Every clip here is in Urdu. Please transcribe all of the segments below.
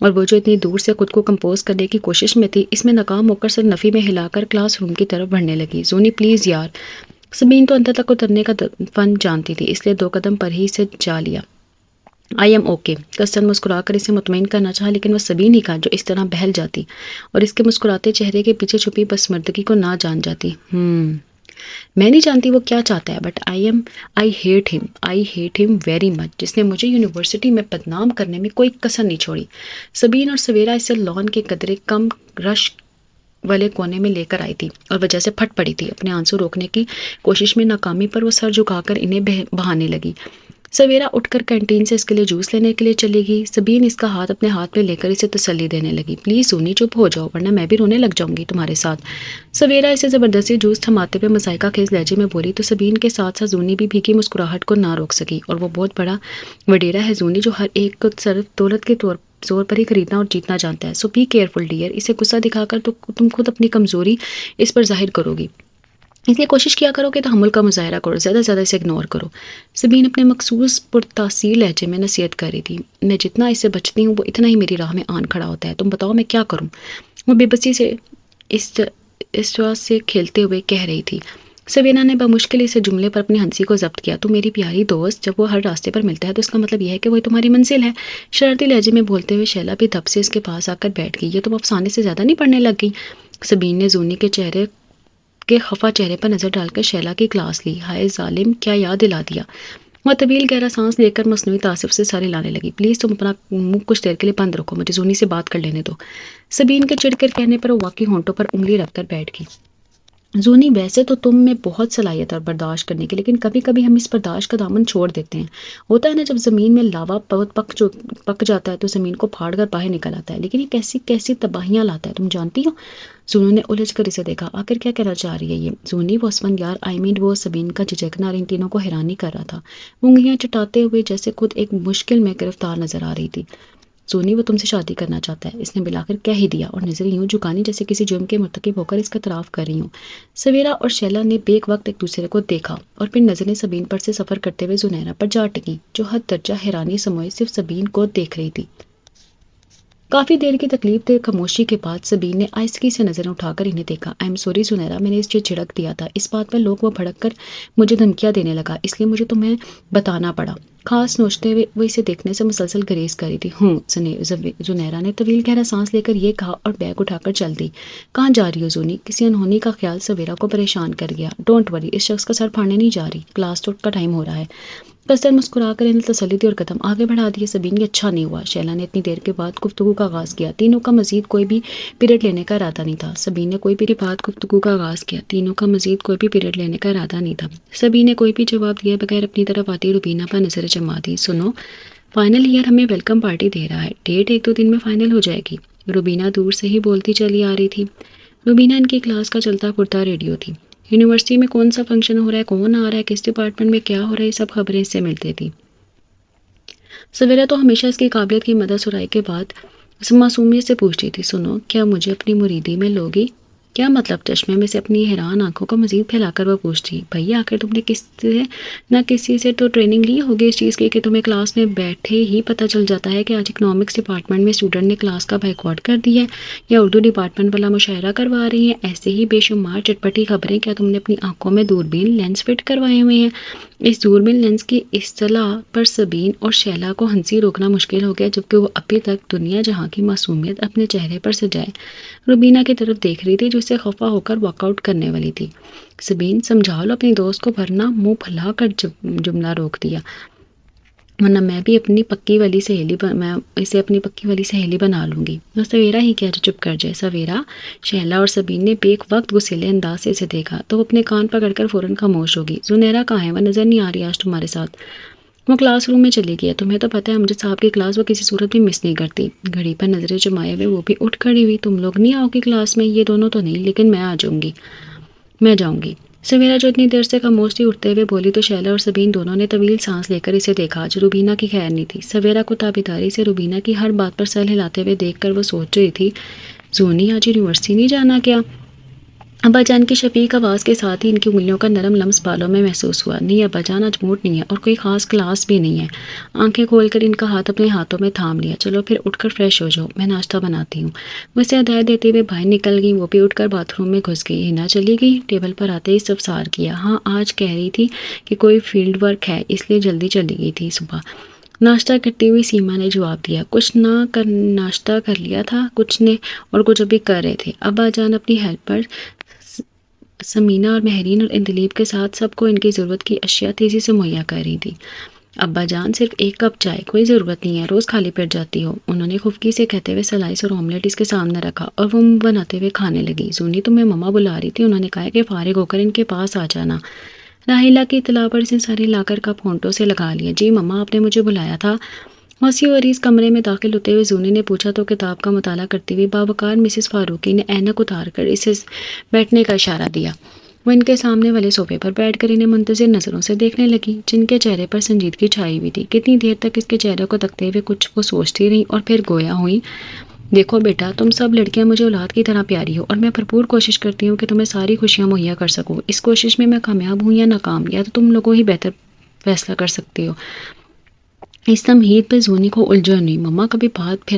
اور وہ جو اتنی دور سے خود کو کمپوز کرنے کی کوشش میں تھی، اس میں ناکام ہو کر سر نفی میں ہلا کر کلاس روم کی طرف بڑھنے لگی۔ زونی پلیز یار۔ سبین تو اندر تک اترنے کا فن جانتی تھی، اس لیے 2 قدم پر ہی سے جا لیا۔ I am okay. کسٹن مسکرا کر اسے مطمئن کرنا چاہا، لیکن وہ سبین ہی کا جو اس طرح بہل جاتی اور اس کے مسکراتے چہرے کے پیچھے چھپی پسماندگی کو نہ جان جاتی۔ میں نہیں جانتی وہ کیا چاہتا ہے، بٹ آئی ہیٹ ہم ویری مچ، جس نے مجھے یونیورسٹی میں بدنام کرنے میں کوئی کسر نہیں چھوڑی۔ سبین اور سویرا اسے لان کے قدرے کم رش والے کونے میں لے کر آئی تھی اور وجہ سے پھٹ پڑی تھی۔ اپنے آنسو روکنے کی کوشش میں ناکامی پر وہ سر جھکا کر انہیں بہانے لگی۔ سویرا اٹھ کر کینٹین سے اس کے لیے جوس لینے کے لیے چلی گئی۔ سبین اس کا ہاتھ اپنے ہاتھ میں لے کر اسے تسلی دینے لگی۔ پلیز سونی چپ ہو جاؤ، ورنہ میں بھی رونے لگ جاؤں گی تمہارے ساتھ۔ سویرا اسے زبردستی جوس تھماتے ہوئے مذائقہ خیز لہجے میں بولی تو سبین کے ساتھ ساتھ زونی بھی بھیگی مسکراہٹ کو نہ روک سکی۔ اور وہ بہت بڑا وڈیرا ہے زونی، جو ہر ایک کو صرف دولت کے زور پر ہی خریدنا اور جیتنا جانتا ہے۔ سو بی کیئرفل ڈیئر، اسے غصہ دکھا کر تو تم خود اپنی کمزوری اس پر ظاہر کرو گی، اس لیے کوشش کیا کرو کہ تحمل کا مظاہرہ کرو، زیادہ سے زیادہ اسے اگنور کرو۔ سبین اپنے مخصوص پرتاثیر لہجے میں نصیحت کر رہی تھی۔ میں جتنا اس سے بچتی ہوں وہ اتنا ہی میری راہ میں آن کھڑا ہوتا ہے، تم بتاؤ میں کیا کروں؟ وہ بے بسی سے استواس سے کھیلتے ہوئے کہہ رہی تھی۔ سوینا نے بمشکل اسے جملے پر اپنی ہنسی کو ضبط کیا۔ تو میری پیاری دوست، جب وہ ہر راستے پر ملتا ہے تو اس کا مطلب یہ ہے کہ وہ تمہاری منزل ہے۔ شرارتی لہجے میں بولتے ہوئے شیلا بھی دھپ سے اس کے پاس آ کر بیٹھ گئی۔ یہ تم افسانے سے زیادہ نہیں پڑھنے لگ گئی؟ سبین نے زونی کے خفا چہرے پر نظر ڈال کر شیلا کی کلاس لی۔ ہائے ظالم، کیا یاد دلا دیا۔ وہ طویل گہرا سانس لے کر مصنوعی تعصب سے سارے لانے لگی۔ پلیز تم اپنا منہ کچھ دیر کے لیے بند رکھو، مجھے زونی سے بات کر لینے دو۔ سبین کے چڑھ کر کہنے پر وہ واقعی ہونٹوں پر انگلی رکھ کر بیٹھ گئی۔ زونی، ویسے تو تم میں بہت صلاحیت اور برداشت کرنے کی، لیکن کبھی کبھی ہم اس برداشت کا دامن چھوڑ دیتے ہیں۔ ہوتا ہے نا، جب زمین میں لاوا بہت پک جاتا ہے تو زمین کو پھاڑ کر باہر نکل آتا ہے، لیکن یہ کیسی کیسی تباہیاں لاتا ہے، تم جانتی ہو؟ زونی نے الجھ کر اسے دیکھا۔ آخر کیا کہنا چاہ رہی ہے یہ؟ زونی، وہ اسفن یار، وہ سبین کا جھجکنا اور ان تینوں کو حیرانی کر رہا تھا، انگلیاں چٹاتے ہوئے جیسے خود ایک مشکل میں گرفتار نظر آ رہی تھی۔ زونی، وہ تم سے شادی کرنا چاہتا ہے، اس نے بلا کر کہہ ہی دیا، اور نظر یوں جھکانی جیسے کسی جرم کے مرتکب ہو کر اس کا اعتراف کر رہی ہوں۔ سویرا اور شیلا نے بیک وقت ایک دوسرے کو دیکھا اور پھر نظریں سبین پر سے سفر کرتے ہوئے زنیرا پر جا ٹکیں، جو حد درجہ حیرانی سموئے صرف سبین کو دیکھ رہی تھی۔ کافی دیر کی تکلیف دہ خاموشی کے بعد سبین نے آہستگی سے نظریں اٹھا کر انہیں دیکھا۔ آئی ایم سوری زنیرا، میں نے اس چیز جھڑک دیا تھا، اس بات پر لوگ وہ بھڑک کر مجھے دھمکیاں دینے لگا، اس لیے مجھے تمہیں بتانا پڑا۔ خاص نوچتے ہوئے وہ اسے دیکھنے سے مسلسل گریز کر رہی تھی۔ زنیرا نے طویل گہرا سانس لے کر یہ کہا اور بیگ اٹھا کر چل دی۔ کہاں جا رہی ہو زونی؟ کسی انہونی کا خیال سویرا کو پریشان کر گیا۔ ڈونٹ وری، اس شخص کا سر پھاڑنے نہیں جا رہی، کلاس ٹوٹ کا ٹائم ہو رہا ہے۔ کسر مسکرا کر انہیں تسلی دی اور قدم آگے بڑھا دیے۔ سبین، یہ اچھا نہیں ہوا۔ شیلا نے اتنی دیر کے بعد گفتگو کا آغاز کیا۔ تینوں کا مزید کوئی بھی پیریڈ لینے کا ارادہ نہیں تھا۔ سبین نے کوئی بھی گفتگو کا آغاز کیا۔ تینوں کا مزید کوئی بھی پیریڈ لینے کا ارادہ نہیں تھا۔ سبین نے کوئی بھی جواب دیا بغیر اپنی طرف آتی روبینہ پر نظر جما دی۔ سنو، فائنل ایئر ہمیں ویلکم پارٹی دے رہا ہے، ڈیٹ 1-2 دن میں فائنل ہو جائے گی۔ روبینہ دور سے ہی بولتی چلی آ رہی تھی۔ روبینہ ان کی کلاس کا چلتا پھرتا ریڈیو تھی۔ یونیورسٹی میں کون سا فنکشن ہو رہا ہے، کون آ رہا ہے، کس ڈپارٹمنٹ میں کیا ہو رہا ہے، یہ سب خبریں اس سے ملتی تھی۔ سویرا تو ہمیشہ اس کی قابلیت کی مدد سرائی کے بعد معصومیت سے پوچھتی تھی، سنو، کیا مجھے اپنی مریدی میں لوگی؟ کیا مطلب؟ چشمے میں سے اپنی حیران آنکھوں کو مزید پھیلا کر وہ پوچھتی، بھئی آخر تم نے کسی سے تو ٹریننگ لی ہوگی اس چیز کی کہ تمہیں کلاس میں بیٹھے ہی پتہ چل جاتا ہے کہ آج اکنامکس ڈپارٹمنٹ میں اسٹوڈنٹ نے کلاس کا بائیکاٹ کر دیا ہے یا اردو ڈپارٹمنٹ والا مشاعرہ کروا رہی ہیں۔ ایسے ہی بے شمار چٹپٹی خبریں۔ کیا تم نے اپنی آنکھوں میں دوربین لینس فٹ کروائے ہوئے ہیں؟ اس دوربین لینس کی اصطلاح پر سبین اور شیلا کو ہنسی روکنا مشکل ہو گیا، جبکہ وہ ابھی تک دنیا جہاں کی معصومیت اپنے چہرے پر سجائے روبینہ کی طرف دیکھ رہی تھی، جو اسے خفا ہو کر واک آؤٹ کرنے والی تھی۔ سبین، سمجھا لو اپنی دوست کو، ورنہ منہ پھلا کر جملہ روک دیا، ورنہ میں اسے اپنی پکی والی سہیلی بنا لوں گی۔ اور سویرا ہی کیا جو چپ کر جائے؟ سویرا، شیلا اور سبین نے بیک وقت غسیلے انداز سے اسے دیکھا تو وہ اپنے کان پکڑ کر فوراً خاموش ہوگی۔ زنیرا کہاں ہے؟ وہ نظر نہیں آ رہی آج تمہارے ساتھ۔ وہ کلاس روم میں چلی گئی ہے، تمہیں تو پتہ ہے امجد صاحب کی کلاس وہ کسی صورت بھی مس نہیں کرتی۔ گھڑی پر نظریں جمائے ہوئے وہ بھی اٹھ کھڑی ہوئی۔ تم لوگ نہیں آؤ گی کلاس میں؟ یہ دونوں تو نہیں، لیکن میں جاؤں گی۔ سویرا جو اتنی دیر سے خاموش تھی اٹھتے ہوئے بولی تو شیلا اور سبین دونوں نے طویل سانس لے کر اسے دیکھا۔ آج روبینہ کی خیر نہیں تھی۔ سویرا کو تابعداری سے روبینہ کی ہر بات پر سر ہلاتے ہوئے دیکھ کر وہ سوچ رہی تھی، زونی آج یونیورسٹی نہیں جانا کیا؟ ابا جان کی شفیق آواز کے ساتھ ہی ان کی انگلیوں کا نرم لمس بالوں میں محسوس ہوا۔ نہیں ابا جان، آج موڈ نہیں ہے اور کوئی خاص کلاس بھی نہیں ہے۔ آنکھیں کھول کر ان کا ہاتھ اپنے ہاتھوں میں تھام لیا۔ چلو پھر اٹھ کر فریش ہو جاؤ، میں ناشتہ بناتی ہوں۔ وہ اسے ہدایت دیتے ہوئے باہر نکل گئی۔ وہ بھی اٹھ کر باتھ روم میں گھس گئی۔ ہنا چلی گئی؟ ٹیبل پر آتے ہی استفسار کیا۔ ہاں، آج کہہ رہی تھی کہ کوئی فیلڈ ورک ہے، اس لیے جلدی چلی گئی تھی صبح۔ ناشتہ کرتی ہوئی سیما نے جواب دیا۔ کچھ نہ کر ناشتہ کر لیا تھا کچھ نے، اور کچھ ابھی کر رہے تھے۔ ابا جان اپنی ہیلپر سمینہ اور مہرین اور اندلیب کے ساتھ سب کو ان کی ضرورت کی اشیاء تیزی سے مہیا کر رہی تھی۔ ابا جان، صرف ایک کپ چائے، کوئی ضرورت نہیں ہے، روز خالی پیٹ جاتی ہو، انہوں نے خفگی سے کہتے ہوئے سلائس اور آملیٹ اس کے سامنے رکھا اور وہ منہ بناتے ہوئے کھانے لگی۔ زونی تمہیں مما بلا رہی تھی، انہوں نے کہا کہ فارغ ہو کر ان کے پاس آ جانا۔ راحیلہ کی اطلاع پر اس نے ساری لا کر کپ ہونٹوں سے لگا لیا۔ جی مما، آپ نے مجھے بلایا تھا؟ موسی اور اس کمرے میں داخل ہوتے ہوئے زونی نے پوچھا تو کتاب کا مطالعہ کرتی ہوئی باوقار مسز فاروقی نے اینک اتار کر اسے بیٹھنے کا اشارہ دیا۔ وہ ان کے سامنے والے صوفے پر بیٹھ کر انہیں منتظر نظروں سے دیکھنے لگی، جن کے چہرے پر سنجیدگی چھائی ہوئی تھی۔ کتنی دیر تک اس کے چہرے کو تکتے ہوئے کچھ وہ سوچتی رہی اور پھر گویا ہوئی۔ دیکھو بیٹا، تم سب لڑکیاں مجھے اولاد کی طرح پیاری ہو اور میں بھرپور کوشش کرتی ہوں کہ تمہیں ساری خوشیاں مہیا کر سکوں۔ اس کوشش میں میں کامیاب ہوں یا ناکام، یا تو تم لوگوں ہی بہتر فیصلہ کر سکتی ہو۔ اس تمہید پہ زونی کو الجھن نہیں، مما کبھی بات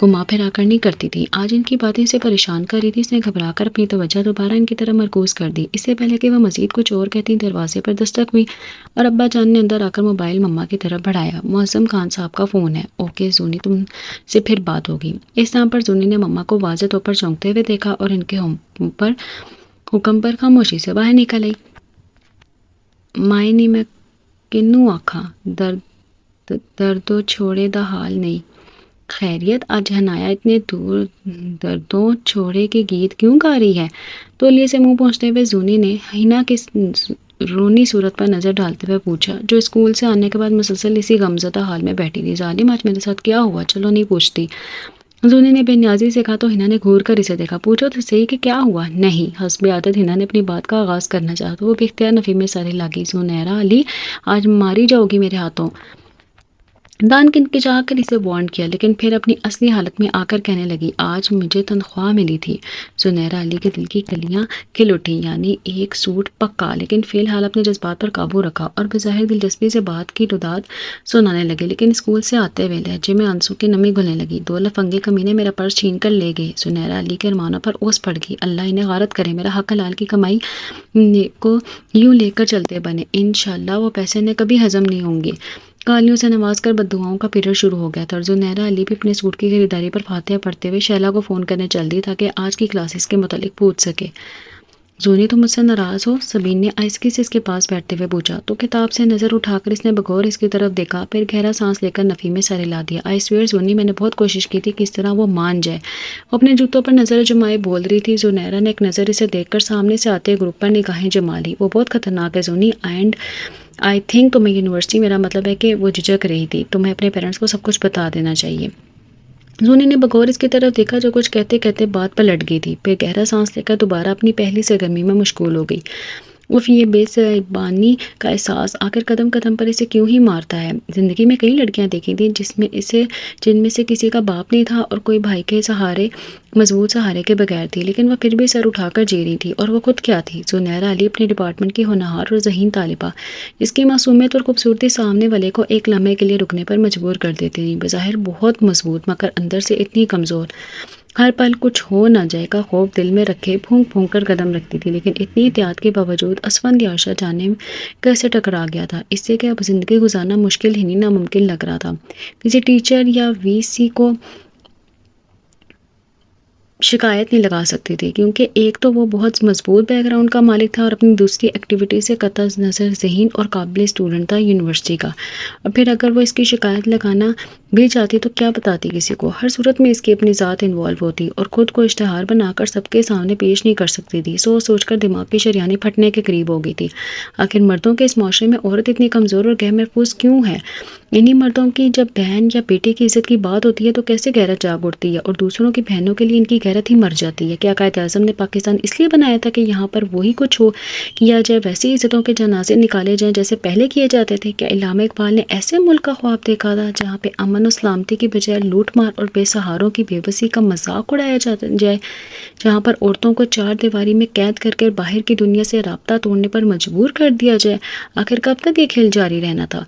گھما پھرا کر نہیں کرتی تھی، آج ان کی باتیں اسے پریشان کر رہی تھی۔ اس نے گھبرا کر اپنی توجہ دوبارہ ان کی طرف مرکوز کر دی۔ اس سے پہلے کہ وہ مزید کچھ اور کہتی، دروازے پر دستک ہوئی اور ابا جان نے اندر آ کر موبائل مما کی طرف بڑھایا۔ معظم خان صاحب کا فون ہے۔ اوکے زونی، تم سے پھر بات ہوگی۔ اس نام پر زونی نے مما کو واضح طور پر چونکتے ہوئے دیکھا اور ان کے حکم پر خاموشی سے باہر نکل آئی۔ مائی نہیں میں کنوں آکھاں، دردوں چھوڑے دا حال نہیں۔ خیریت، آج ہنایا اتنے دور دردوں چھوڑے کے گیت کیوں گا رہی ہے؟ تولیے سے منہ پہنچتے ہوئے زونی نے ہنا کی رونی صورت پر نظر ڈالتے ہوئے پوچھا، جو اسکول سے آنے کے بعد مسلسل اسی غمزدہ حال میں بیٹھی تھی۔ ظالم، آج میرے ساتھ کیا ہوا؟ چلو نہیں پوچھتی، زونی نے بے نیازی سے کہا تو ہنا نے گھور کر اسے دیکھا۔ پوچھو تو صحیح کہ کیا ہوا؟ نہیں، حسب عادت ہنا نے اپنی بات کا آغاز کرنا چاہا تو وہ بے اختیار نفی میں سر ہلا گئی۔ زنیرہ علی، آج ماری جاؤ گی میرے ہاتھوں، دان کنکچا کر اسے وارن کیا، لیکن پھر اپنی اصلی حالت میں آ کر کہنے لگی، آج مجھے تنخواہ ملی تھی۔ زنیرہ علی کے دل کی کلیاں کھل اٹھیں، یعنی ایک سوٹ پکا، لیکن فی الحال اپنے جذبات پر قابو رکھا اور بظاہر دلچسپی سے بات کی رداد سنانے لگے، لیکن اسکول سے آتے ہوئے لہجے میں آنسو کی نمی گھلنے لگی۔ دو لفنگے کمینے میرا پرس چھین کر لے گئے۔ زنیرہ علی کے ارمانوں پر اوس پڑ گئی۔ اللہ انہیں غارت کرے، میرا حق حلال کی کمائی کو یوں لے کر چلتے بنے، انشاءاللہ وہ پیسے انہیں کبھی ہضم نہیں ہوں گے۔ گالیوں سے نواز کر بددعاؤں کا پیریڈ شروع ہو گیا تھا اور زنیرہ علی بھی اپنے سوٹ کی خریداری پر فاتحہ پڑھتے ہوئے شیلا کو فون کرنے چل دی تاکہ آج کی کلاسز کے متعلق پوچھ سکے۔ زونی، تم مجھ سے ناراض ہو؟ سبین نے آہستگی سے اس کے پاس بیٹھتے ہوئے پوچھا تو کتاب سے نظر اٹھا کر اس نے بغور اس کی طرف دیکھا، پھر گہرا سانس لے کر نفی میں سر ہلا دیا۔ آئی سویئر زونی، میں نے بہت کوشش کی تھی کہ اس طرح وہ مان جائے۔ وہ اپنے جوتوں پر نظر جمائے بول رہی تھی۔ زنیرہ نے ایک نظر اسے دیکھ کر سامنے سے آتے گروپ پر نگاہیں جما لی۔ وہ بہت خطرناک ہے زونی، اینڈ آئی تھنک تمہیں یونیورسٹی، میرا مطلب ہے کہ وہ جھجک رہی تھی، تمہیں اپنے پیرنٹس کو سب کچھ بتا دینا چاہیے۔ زونی نے بغور اس کی طرف دیکھا جو کچھ کہتے کہتے بات پر لٹ گئی تھی، پھر گہرا سانس لے کر دوبارہ اپنی پہلی سرگرمی میں مشغول ہو گئی۔ یہ بے زبانی کا احساس آخر قدم قدم پر اسے کیوں ہی مارتا ہے؟ زندگی میں کئی لڑکیاں دیکھی تھیں جن میں سے کسی کا باپ نہیں تھا اور کوئی بھائی کے سہارے، مضبوط سہارے کے بغیر تھی، لیکن وہ پھر بھی سر اٹھا کر جی رہی تھی۔ اور وہ خود کیا تھی؟ زنیرہ علی، اپنے ڈپارٹمنٹ کی ہونہار اور ذہین طالبہ، جس کی معصومیت اور خوبصورتی سامنے والے کو ایک لمحے کے لیے رکنے پر مجبور کر دیتی تھی۔ بظاہر بہت مضبوط مگر اندر سے اتنی کمزور، ہر پل کچھ ہو نہ جائے کا خوف دل میں رکھے پھونک پھونک کر قدم رکھتی تھی، لیکن اتنی احتیاط کے باوجود اسفند یاشا جانے کیسے ٹکرا گیا تھا اس سے کہ اب زندگی گزارنا مشکل ہی نہیں ناممکن لگ رہا تھا۔ کسی ٹیچر یا وی سی کو شکایت نہیں لگا سکتی تھی، کیونکہ ایک تو وہ بہت مضبوط بیک گراؤنڈ کا مالک تھا اور اپنی دوسری ایکٹیویٹی سے قطع نظر ذہین اور قابل اسٹوڈنٹ تھا یونیورسٹی کا، اور پھر اگر وہ اس کی شکایت لگانا بھی چاہتی تو کیا بتاتی کسی کو؟ ہر صورت میں اس کی اپنی ذات انوالو ہوتی اور خود کو اشتہار بنا کر سب کے سامنے پیش نہیں کر سکتی تھی۔ سوچ سوچ کر دماغ کی شریانی پھٹنے کے قریب ہو گئی تھی۔ آخر مردوں کے اس معاشرے میں عورت اتنی کمزور اور غیر محفوظ کیوں ہے؟ انہی مردوں کی جب بہن یا بیٹی کی عزت کی بات ہوتی ہے تو کیسے غیرت جاگ اٹھتی ہے اور دوسروں کی بہنوں کے لیے ان کی غیرت ہی مر جاتی ہے۔ کیا قائد اعظم نے پاکستان اس لیے بنایا تھا کہ یہاں پر وہی کچھ ہو کیا جائے، ویسی عزتوں کے جنازے نکالے جائیں جیسے پہلے کیے جاتے تھے؟ کیا علامہ اقبال نے ایسے ملک کا خواب دیکھا تھا جہاں پہ امن امن و سلامتی کی بجائے لوٹ مار اور بے سہاروں کی بے بسی کا مذاق اڑایا جائے، جہاں پر عورتوں کو چار دیواری میں قید کر کے باہر کی دنیا سے رابطہ توڑنے پر مجبور کر دیا جائے؟ آخر کب تک یہ کھیل جاری رہنا تھا؟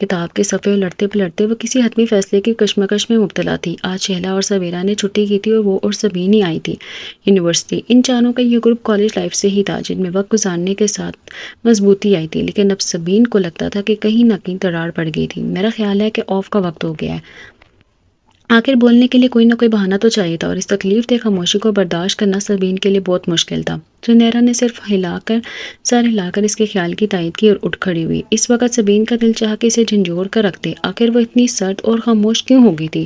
کتاب کے صفحے لڑتے پلٹتے وہ کسی حتمی فیصلے کی کشمکش میں مبتلا تھی۔ آج شہلا اور سویرا نے چھٹی کی تھی اور وہ اور سبین ہی آئی تھی یونیورسٹی۔ ان چاروں کا یہ گروپ کالج لائف سے ہی تھا جن میں وقت گزارنے کے ساتھ مضبوطی آئی تھی، لیکن اب سبین کو لگتا تھا کہ کہیں نہ کہیں دراڑ پڑ گئی تھی۔ میرا خیال ہے کہ آف کا وقت ہو گیا ہے۔ آخر بولنے کے لیے کوئی نہ کوئی بہانہ تو چاہیے تھا، اور اس تکلیف دہ خاموشی کو برداشت کرنا سبین کے لیے بہت مشکل تھا۔ زنیرہ نے صرف سر ہلا کر اس کے خیال کی تائید کی اور اٹھ کھڑی ہوئی۔ اس وقت سبین کا دل چاہا کہ اسے جھنجھوڑ کر رکھ دے۔ آخر وہ اتنی سرد اور خاموش کیوں ہو گئی تھی؟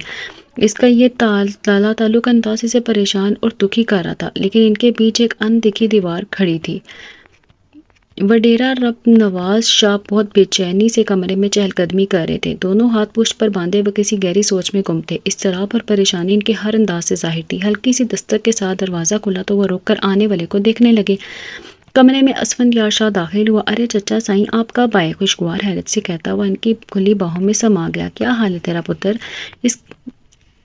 اس کا یہ تالا تعلق انداز اسے پریشان اور دکھی کر رہا تھا، لیکن ان کے بیچ ایک ان دکھی دیوار کھڑی تھی۔ وڈیرا رب نواز شاہ بہت بے چینی سے کمرے میں چہل قدمی کر رہے تھے۔ دونوں ہاتھ پشت پر باندھے وہ کسی گہری سوچ میں گم تھے۔ اضطراب اور پریشانی ان کے ہر انداز سے ظاہر تھی۔ ہلکی سی دستک کے ساتھ دروازہ کھلا تو وہ رک کر آنے والے کو دیکھنے لگے۔ کمرے میں اسفندیار شاہ داخل ہوا۔ ارے چچا سائیں، آپ کب آئے؟ خوشگوار حیرت سے کہتا ہوا ان کی کھلی باہوں میں سما گیا۔ کیا حال ہے تیرا پتر؟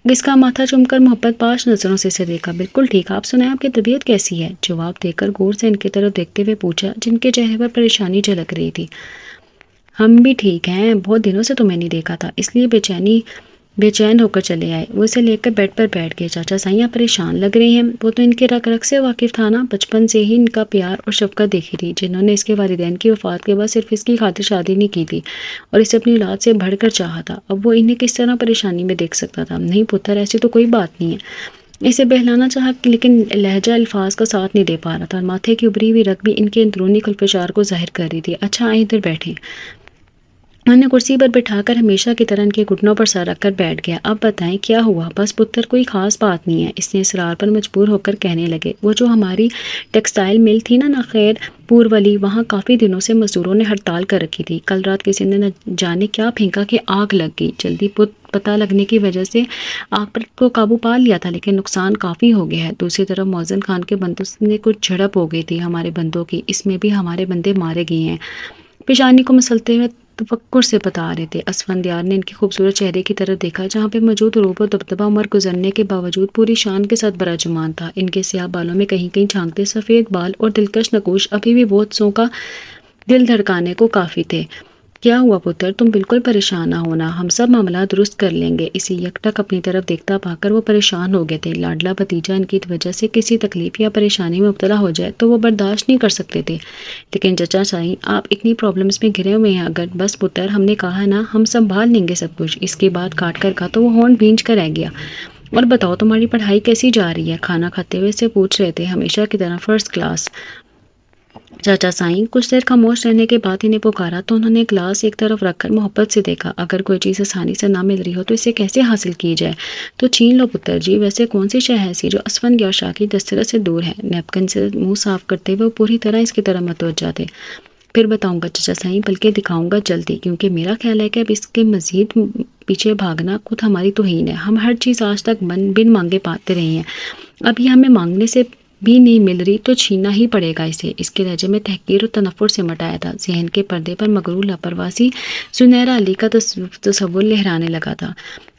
اس کا ماتھا چوم کر محبت پاش نظروں سے اسے دیکھا۔ بالکل ٹھیک، آپ سنائیں، آپ کی طبیعت کیسی ہے؟ جواب دے کر غور سے ان کی طرف دیکھتے ہوئے پوچھا، جن کے چہرے پر پریشانی جھلک رہی تھی۔ ہم بھی ٹھیک ہیں، بہت دنوں سے تمہیں نہیں دیکھا تھا، اس لیے بے چین ہو کر چلے آئے۔ وہ اسے لے کر بیڈ پر بیٹھ گئے۔ چاچا سائیں، آپ پریشان لگ رہے ہیں۔ وہ تو ان کے رگ رگ سے واقف تھا نا، بچپن سے ہی ان کا پیار اور شفقت دیکھی تھی، جنہوں نے اس کے والدین کی وفات کے بعد صرف اس کی خاطر شادی نہیں کی تھی اور اسے اپنی اولاد سے بڑھ کر چاہا تھا۔ اب وہ انہیں کس طرح پریشانی میں دیکھ سکتا تھا؟ نہیں پتر، ایسی تو کوئی بات نہیں ہے۔ اسے بہلانا چاہا، لیکن لہجہ الفاظ کا ساتھ نہیں دے پا رہا تھا، اور ماتھے کی ابری ہوئی رگ بھی ان کے اندرونی خلفشار کو ظاہر کر رہی تھی۔ اچھا آئیں، ادھر بیٹھیں۔ انہیں کرسی پر بٹھا کر ہمیشہ کی طرح ان کے گھٹنوں پر سر رکھ کر بیٹھ گیا۔ اب بتائیں کیا ہوا؟ بس پتر، کوئی خاص بات نہیں ہے، اس نے اصرار پر مجبور ہو کر کہنے لگے۔ وہ جو ہماری ٹیکسٹائل مل تھی نا خیر پور والی، وہاں کافی دنوں سے مزدوروں نے ہڑتال کر رکھی تھی۔ کل رات کسی نے نہ جانے کیا پھینکا کہ آگ لگ گئی۔ جلدی پتہ لگنے کی وجہ سے آگ پر کو قابو پا لیا تھا، لیکن نقصان کافی ہو گیا ہے۔ دوسری طرف محسن خان کے بندوں نے کچھ جھڑپ ہو گئی تھی ہمارے بندوں کی، اس میں بھی ہمارے بندے مارے گئے ہیں۔ پیشانی کو مسلتے ہوئے تفکر سے بتا رہے تھے۔ اسفندیار نے ان کے خوبصورت چہرے کی طرف دیکھا، جہاں پہ موجود روب و دبدبہ عمر گزرنے کے باوجود پوری شان کے ساتھ براجمان تھا۔ ان کے سیاہ بالوں میں کہیں کہیں جھانکتے سفید بال اور دلکش نقوش ابھی بھی بہت سو کا دل دھڑکانے کو کافی تھے۔ کیا ہوا پتر؟ تم بالکل پریشان نہ ہونا، ہم سب معاملہ درست کر لیں گے۔ اسے یکٹک اپنی طرف دیکھتا پا کر وہ پریشان ہو گئے تھے۔ لاڈلا بھتیجا ان کی وجہ سے کسی تکلیف یا پریشانی میں مبتلا ہو جائے تو وہ برداشت نہیں کر سکتے تھے، لیکن چچا سائیں آپ اتنی پرابلمز میں گھرے ہوئے ہیں۔ اگر بس پتر، ہم نے کہا نا ہم سنبھال لیں گے سب کچھ۔ اس کی بات کاٹ کر کہا تو وہ ہونٹ بھینچ کر رہ گیا۔ اور بتاؤ تمہاری پڑھائی کیسی جا رہی ہے؟ کھانا کھاتے ہوئے سے پوچھ رہے تھے، ہمیشہ کی طرح فرسٹ کلاس۔ چاچا سائیں کچھ دیر خاموش رہنے کے بعد انہیں پکارا تو انہوں نے گلاس ایک طرف رکھ کر محبت سے دیکھا۔ اگر کوئی چیز آسانی سے نہ مل رہی ہو تو اسے کیسے حاصل کی جائے؟ تو چھین لو پتر جی۔ ویسے کون سی شے ایسی جو اسفندیار شاہ کی دسترس سے دور ہے؟ نیپکن سے منہ صاف کرتے ہوئے وہ پوری طرح اس کی طرف متوجہ تھے۔ پھر بتاؤں گا چچا سائیں، بلکہ دکھاؤں گا جلدی، کیونکہ میرا خیال ہے کہ اب اس کے مزید پیچھے بھاگنا خود ہماری توہین ہے۔ ہم ہر چیز آج تک بن مانگے پاتے رہے ہیں، اب یہ ہمیں مانگنے سے بھی نہیں مل رہی تو چھیننا ہی پڑے گا اسے۔ اس کے لہجے میں تحقیر اور تنفر سے مٹایا تھا۔ ذہن کے پردے پر مغرور لاپرواسی زنیرہ علی کا تصور لہرانے لگا تھا۔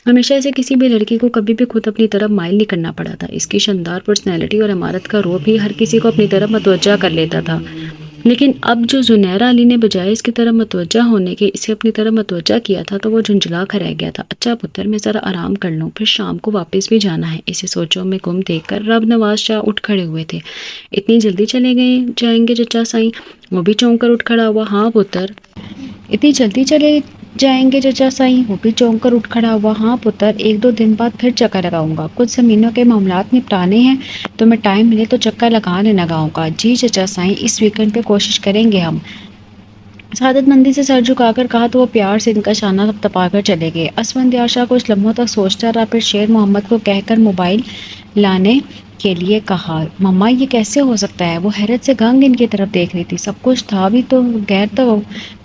ہمیشہ اسے کسی بھی لڑکی کو کبھی بھی خود اپنی طرف مائل نہیں کرنا پڑا تھا۔ اس کی شاندار پرسنالٹی اور عمارت کا روب بھی ہر کسی کو اپنی طرف متوجہ کر لیتا تھا، لیکن اب جو زنیرہ علی نے بجائے اس کی طرف متوجہ ہونے کے اسے اپنی طرف متوجہ کیا تھا تو وہ جھنجھلا کر رہ گیا تھا۔ اچھا پتر، میں ذرا آرام کر لوں، پھر شام کو واپس بھی جانا ہے۔ اسے سوچوں میں گم دیکھ کر رب نواز شاہ اٹھ کھڑے ہوئے تھے۔ اتنی جلدی چلے جائیں گے چچا سائیں؟ وہ بھی چونک کر اٹھ کھڑا ہوا۔ ہاں پتر، اتنی جلدی چلے جائیں گے چچا سائیں؟ وہ بھی چونک کر اٹھ کھڑا ہوا۔ ہاں پتر، 1-2 دن بعد پھر چکر لگاؤں گا، کچھ زمینوں کے معاملات نپٹانے ہیں، تو میں ٹائم ملے تو چکر لگا لینا گاؤں کا۔ جی چچا سائیں، اس ویکنڈ پہ کوشش کریں گے ہم۔ سعادت مندی سے سر جھکا کر کہا تو وہ پیار سے ان کا شانہ تپا کر چلے گئے۔ اسفندیار شاہ کچھ لمحوں تک سوچتا رہا، پھر شیر محمد کو کہہ کر موبائل لانے کے لیے کہا۔ مما یہ کیسے ہو سکتا ہے؟ وہ حیرت سے گنگ ان کی طرف دیکھ رہی تھی۔ سب کچھ تھا بھی تو غیر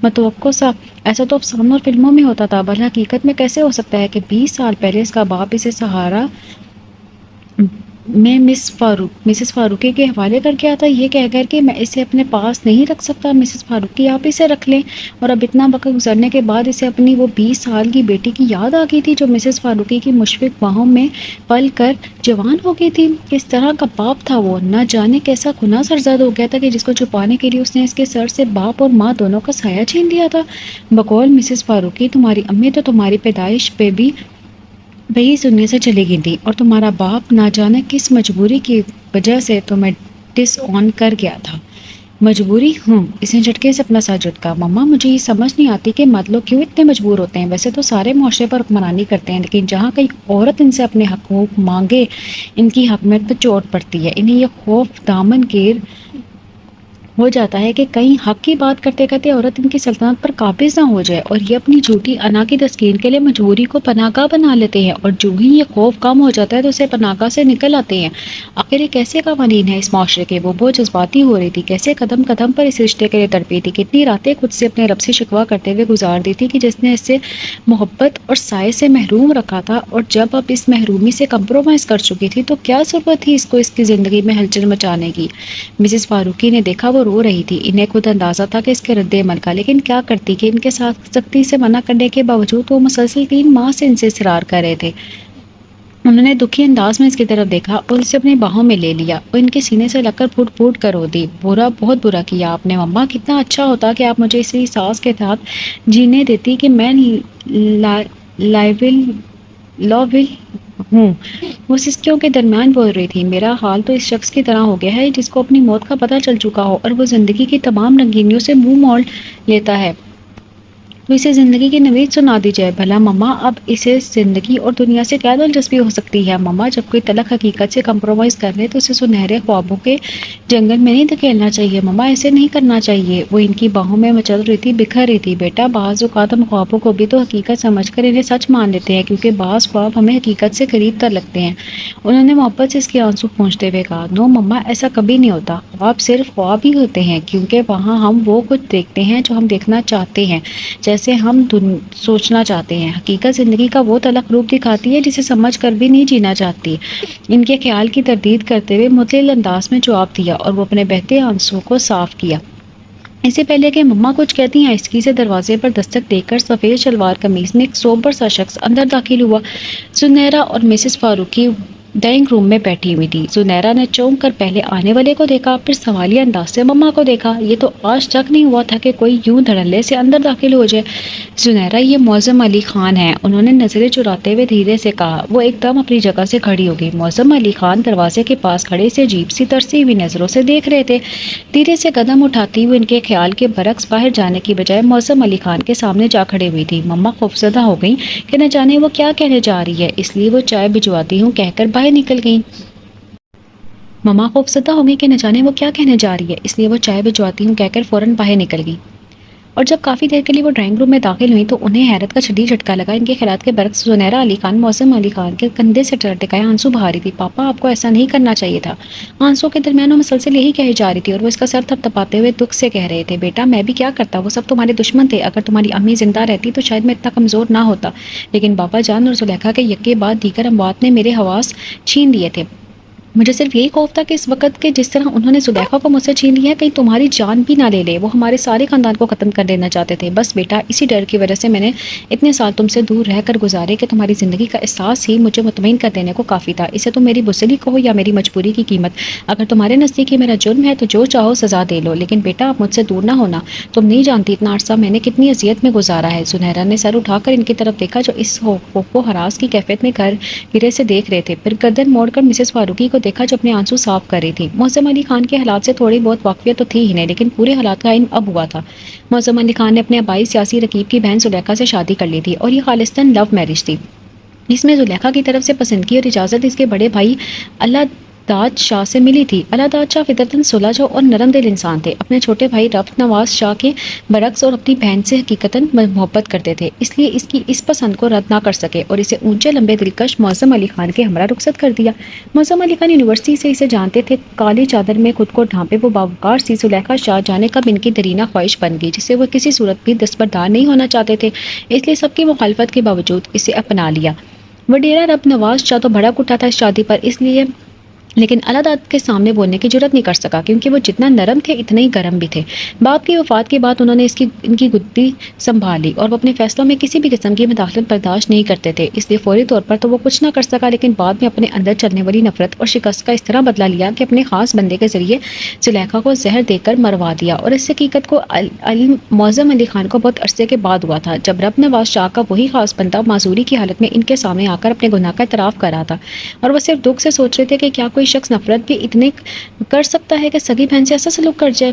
متوقع سا، ایسا تو افسانوں اور فلموں میں ہوتا تھا، بل حقیقت میں کیسے ہو سکتا ہے کہ 20 سال پہلے اس کا باپ اسے سہارا میں مسز فاروقی کے حوالے کر کے آتا، یہ کہہ کر کہ میں اسے اپنے پاس نہیں رکھ سکتا، مسز فاروقی آپ اسے رکھ لیں۔ اور اب اتنا وقت گزرنے کے بعد اسے اپنی وہ 20 سال کی بیٹی کی یاد آ گئی تھی جو مسز فاروقی کی مشفق باہوں میں پل کر جوان ہو گئی تھی۔ کس طرح کا باپ تھا وہ، نہ جانے کیسا گناہ سرزد ہو گیا تھا کہ جس کو چھپانے کے لیے اس نے اس کے سر سے باپ اور ماں دونوں کا سایہ چھین لیا تھا۔ بقول مسز فاروقی تمہاری امی تو تمہاری پیدائش پہ بھی وہی سننے سے چلی گئی تھی، اور تمہارا باپ نہ جانے کس مجبوری کی وجہ سے تمہیں ڈس آن کر گیا تھا۔ مجبوری؟ ہوں، اس نے جھٹکے سے اپنا سر جھٹکا۔ مما مجھے یہ سمجھ نہیں آتی کہ مرد لوگ کیوں اتنے مجبور ہوتے ہیں، ویسے تو سارے معاشرے پر حکمرانی کرتے ہیں، لیکن جہاں کئی عورت ان سے اپنے حقوق مانگے ان کی حکمیت پر چوٹ پڑتی ہے، انہیں یہ خوف دامن گیر ہو جاتا ہے کہ کہیں حق کی بات کرتے کرتے عورت ان کی سلطنت پر قابض نہ ہو جائے، اور یہ اپنی جھوٹی انا کی تسکین کے لیے مجبوری کو پناہ گاہ بنا لیتے ہیں، اور جو ہی یہ خوف کم ہو جاتا ہے تو اسے پناہ گاہ سے نکل آتے ہیں۔ آخر یہ کیسے قوانین ہے اس معاشرے کے؟ وہ بہت جذباتی ہو رہی تھی، کیسے قدم قدم پر اس رشتے کے لیے تڑپی تھی، کتنی راتیں خود سے اپنے رب سے شکوہ کرتے ہوئے گزار دی تھی کہ جس نے اس سے محبت اور سائے سے محروم رکھا تھا، اور جب اب اس محرومی سے کمپرومائز کر چکی تھی تو کیا ضرورت تھی اس کو اس کی زندگی میں ہلچل مچانے کی؟ مسز فاروقی نے دیکھا وہ رو رہی تھی، انہیں خود اندازہ تھا کہ اس کے رد عمل کا، لیکن کیا کرتی کہ ان کے ساتھ سختی سے منع کرنے کے باوجود وہ مسلسل 3 ماہ سے ان سے اصرار کر رہے تھے۔ انہوں نے دکھی انداز میں اس کی طرف دیکھا اور اسے اپنی باہوں میں لے لیا اور ان کے سینے سے لگ کر پھوٹ پھوٹ کر رو دی۔ بہت برا کیا آپ نے مما، کتنا اچھا ہوتا کہ آپ مجھے اسی ساز کے ساتھ جینے دیتی کہ میں لاول ہوں۔ وہ سسکیوں کے درمیان بول رہی تھی، میرا حال تو اس شخص کی طرح ہو گیا ہے جس کو اپنی موت کا پتہ چل چکا ہو اور وہ زندگی کی تمام رنگینیوں سے منہ موڑ لیتا ہے، تو اسے زندگی کی نوید سنا دی جائے۔ بھلا مما، اب اسے زندگی اور دنیا سے کیا دلچسپی ہو سکتی ہے؟ مما، جب کوئی تلخ حقیقت سے کمپرومائز کر لے تو اسے سنہرے خوابوں کے جنگل میں نہیں دھکیلنا چاہیے۔ مما، ایسے نہیں کرنا چاہیے۔ وہ ان کی باہوں میں مچل رہی تھی، بکھر رہی تھی۔ بیٹا، بعض اوقات ہم خوابوں کو بھی تو حقیقت سمجھ کر انہیں سچ مان لیتے ہیں، کیونکہ بعض خواب ہمیں حقیقت سے قریب تر لگتے ہیں۔ انہوں نے محبت سے اس کے آنسو پونچھتے ہوئے کہا، نو مما، ایسا کبھی نہیں ہوتا۔ خواب صرف خواب ہی ہوتے ہیں، کیونکہ وہاں ہم وہ کچھ دیکھتے ہیں جو ہم دیکھنا چاہتے ہیں، جیسے ہم سوچنا چاہتے ہیں۔ حقیقت زندگی کا وہ تلخ روپ دکھاتی ہے جسے سمجھ کر بھی نہیں جینا چاہتی۔ ان کے خیال کی تردید کرتے ہوئے مطلع انداز میں جواب دیا اور وہ اپنے بہتے آنسوؤں کو صاف کیا۔ اس سے پہلے کہ مما کچھ کہتی ہیں، آہستگی سے دروازے پر دستک دے کر سفید شلوار قمیض میں ایک سوبر سا شخص اندر داخل ہوا۔ زنیرہ اور مسز فاروقی ڈائننگ روم میں بیٹھی ہوئی تھی۔ زنیرہ نے چونک کر پہلے آنے والے کو دیکھا، پھر سوالیہ انداز سے مما کو دیکھا۔ یہ تو آج تک نہیں ہوا تھا کہ کوئی یوں دھڑلے سے اندر داخل ہو جائے۔ زنیرہ، یہ معظم علی خان ہیں، انہوں نے نظریں چراتے ہوئے دھیرے سے کہا۔ وہ ایک دم اپنی جگہ سے کھڑی ہو گئی۔ معظم علی خان دروازے کے پاس کھڑے سے عجیب سی ترسی ہوئی نظروں سے دیکھ رہے تھے۔ دھیرے سے قدم اٹھاتی ہوئی ان کے خیال کے برعکس باہر جانے کی بجائے معظم علی خان کے سامنے جا کھڑی ہوئی تھی۔ مما خوفزدہ ہو گئیں کہ نہ جانے وہ کیا کہنے جا رہی ہے، اس لیے وہ چائے بھجواتی ہوں کہہ کر باہر نکل گئیں۔ مما خوفزدہ ہو گئی کہ نہ جانے وہ کیا کہنے جا رہی ہے، اس لیے وہ چائے بھجواتی ہوں کہہ کر فوراً باہر نکل گئی۔ اور جب کافی دیر کے لیے وہ ڈرائنگ روم میں داخل ہوئی تو انہیں حیرت کا شدید جھٹکا لگا۔ ان کے خیالات کے برعکس زنیرہ علی خان معظم علی خان کے کندھے سے ٹکائے آنسو بہا رہی تھی۔ پاپا، آپ کو ایسا نہیں کرنا چاہیے تھا۔ آنسو کے درمیان وہ مسلسل یہی کہی جا رہی تھی اور وہ اس کا سر تھپتھپاتے ہوئے دکھ سے کہہ رہے تھے، بیٹا میں بھی کیا کرتا، وہ سب تمہارے دشمن تھے۔ اگر تمہاری امی زندہ رہتی تو شاید میں اتنا کمزور نہ ہوتا، لیکن بابا جان اور زلیخا کے یکے بعد دیگر اموات نے میرے حواس چھین لیے تھے۔ مجھے صرف یہی خوف تھا کہ اس وقت کے جس طرح انہوں نے زلیخا کو مجھ سے چھین لیا ہے، کہیں تمہاری جان بھی نہ لے لے۔ وہ ہمارے سارے خاندان کو ختم کر دینا چاہتے تھے۔ بس بیٹا، اسی ڈر کی وجہ سے میں نے اتنے سال تم سے دور رہ کر گزارے کہ تمہاری زندگی کا احساس ہی مجھے مطمئن کر دینے کو کافی تھا۔ اسے تم میری بزدلی کہو یا میری مجبوری کی قیمت، اگر تمہارے نزدیک یہ میرا جرم ہے تو جو چاہو سزا دے لو، لیکن بیٹا اب مجھ سے دور نہ ہونا۔ تم نہیں جانتی اتنا عرصہ میں نے کتنی اذیت میں گزارا ہے۔ زنیرہ نے سر اٹھا کر ان کی طرف دیکھا جو اس خوف و ہراس کی کیفیت میں گرے سے دیکھ رہے تھے، پھر گردن موڑ کر مسز فاروقی کو دیکھا جو اپنے آنسو صاف کر رہی تھی۔ معظم علی خان کے حالات سے تھوڑی بہت واقفیت تو تھی ہی نہیں، لیکن پورے حالات کا علم اب ہوا تھا۔ معظم علی خان نے اپنے آبائی سیاسی رقیب کی بہن زلیخا سے شادی کر لی تھی اور یہ خالصتاً لو میرج تھی۔ اس میں زلیخا کی طرف سے پسندگی اور اجازت اس کے بڑے بھائی اللہ داد شاہ سے ملی تھی۔ اللہ داد شاہ فطرتاً سلجھ اور نرم دل انسان تھے، اپنے چھوٹے بھائی رفت نواز شاہ کے برعکس، اور اپنی بہن سے حقیقتاً محبت کرتے تھے، اس لیے اس کی اس پسند کو رد نہ کر سکے اور اسے اونچے لمبے دلکش معظم علی خان کے ہمراہ رخصت کر دیا۔ معظم علی خان یونیورسٹی سے اسے جانتے تھے، کالی چادر میں خود کو ڈھانپے وہ باوقار سی زلیخا شاہ جانے کب ان کی درینہ خواہش بن گئی، جسے وہ کسی صورت بھی دستبردار نہیں ہونا چاہتے تھے، اس لیے سب کی مخالفت کے باوجود اسے اپنا لیا۔ وڈیرا رب نواز شاہ تو بھڑک اٹھا تھا اس شادی پر، اس لیے لیکن اللہ کے سامنے بولنے کی جرت نہیں کر سکا کیونکہ وہ جتنا نرم تھے اتنے ہی گرم بھی تھے۔ باپ کی وفات کے بعد انہوں نے ان کی گدی سنبھال لی اور وہ اپنے فیصلوں میں کسی بھی قسم کی مداخلت برداشت نہیں کرتے تھے، اس لیے فوری طور پر تو وہ کچھ نہ کر سکا، لیکن بعد میں اپنے اندر چلنے والی نفرت اور شکست کا اس طرح بدلہ لیا کہ اپنے خاص بندے کے ذریعے زلیخا کو زہر دے کر مروا دیا۔ اور اس حقیقت کو معظم علی خان کو بہت عرصے کے بعد ہوا تھا، جب رب نواز شاہ کا وہی خاص بندہ معذوری کی حالت میں ان کے سامنے آ کر اپنے گناہ کا اعتراف کر رہا تھا، اور وہ صرف دکھ سے سوچ رہے تھے کہ کیا کوئی شخص نفرت بھی اتنے کر سکتا ہے کہ سگی بہن سے ایسا سلوک کر جائے۔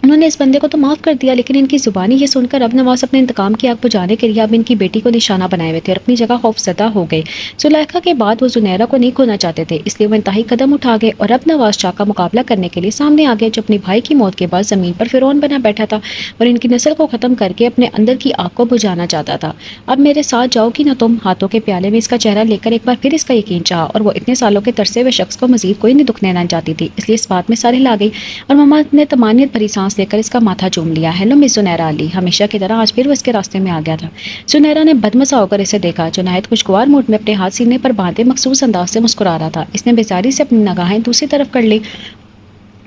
انہوں نے اس بندے کو تو معاف کر دیا، لیکن ان کی زبانی یہ سن کر رب نواز اپنے انتقام کی آگ بجھانے کے لیے اب ان کی بیٹی کو نشانہ بنائے ہوئے تھے اور اپنی جگہ خوف زدہ ہو گئے۔ زلیخا کے بعد وہ زنیرہ کو نہیں کھونا چاہتے تھے، اس لیے وہ انتہائی قدم اٹھا گئے اور رب نواز شاہ کا مقابلہ کرنے کے لیے سامنے آ گئے، جو اپنے بھائی کی موت کے بعد زمین پر فرعون بنا بیٹھا تھا اور ان کی نسل کو ختم کر کے اپنے اندر کی آگ کو بجھانا چاہتا تھا۔ اب میرے ساتھ جاؤ گی نہ تم؟ ہاتھوں کے پیالے میں اس کا چہرہ لے کر ایک بار پھر اس کا یقین چاہا، اور وہ اتنے سالوں کے ترسے ہوئے شخص کو مزید کوئی نہیں دکھ دینا چاہتی تھی، اس لیے اس بات میں سر ہلا گئی اور ماما نے طمانینت بھری سانس لے کر اس کا ماتھا چوم لیا۔ ہیلو مس زنیرہ علی۔ ہمیشہ کی طرح آج پھر وہ اس کے راستے میں آ گیا تھا۔ زنیرہ نے بدمزہ ہو کر اسے دیکھا، جو نہایت خوشگوار موڈ میں اپنے ہاتھ سینے پر باندھے مخصوص انداز سے مسکرا رہا تھا۔ اس نے بیزاری سے اپنی نگاہیں دوسری طرف کر لی۔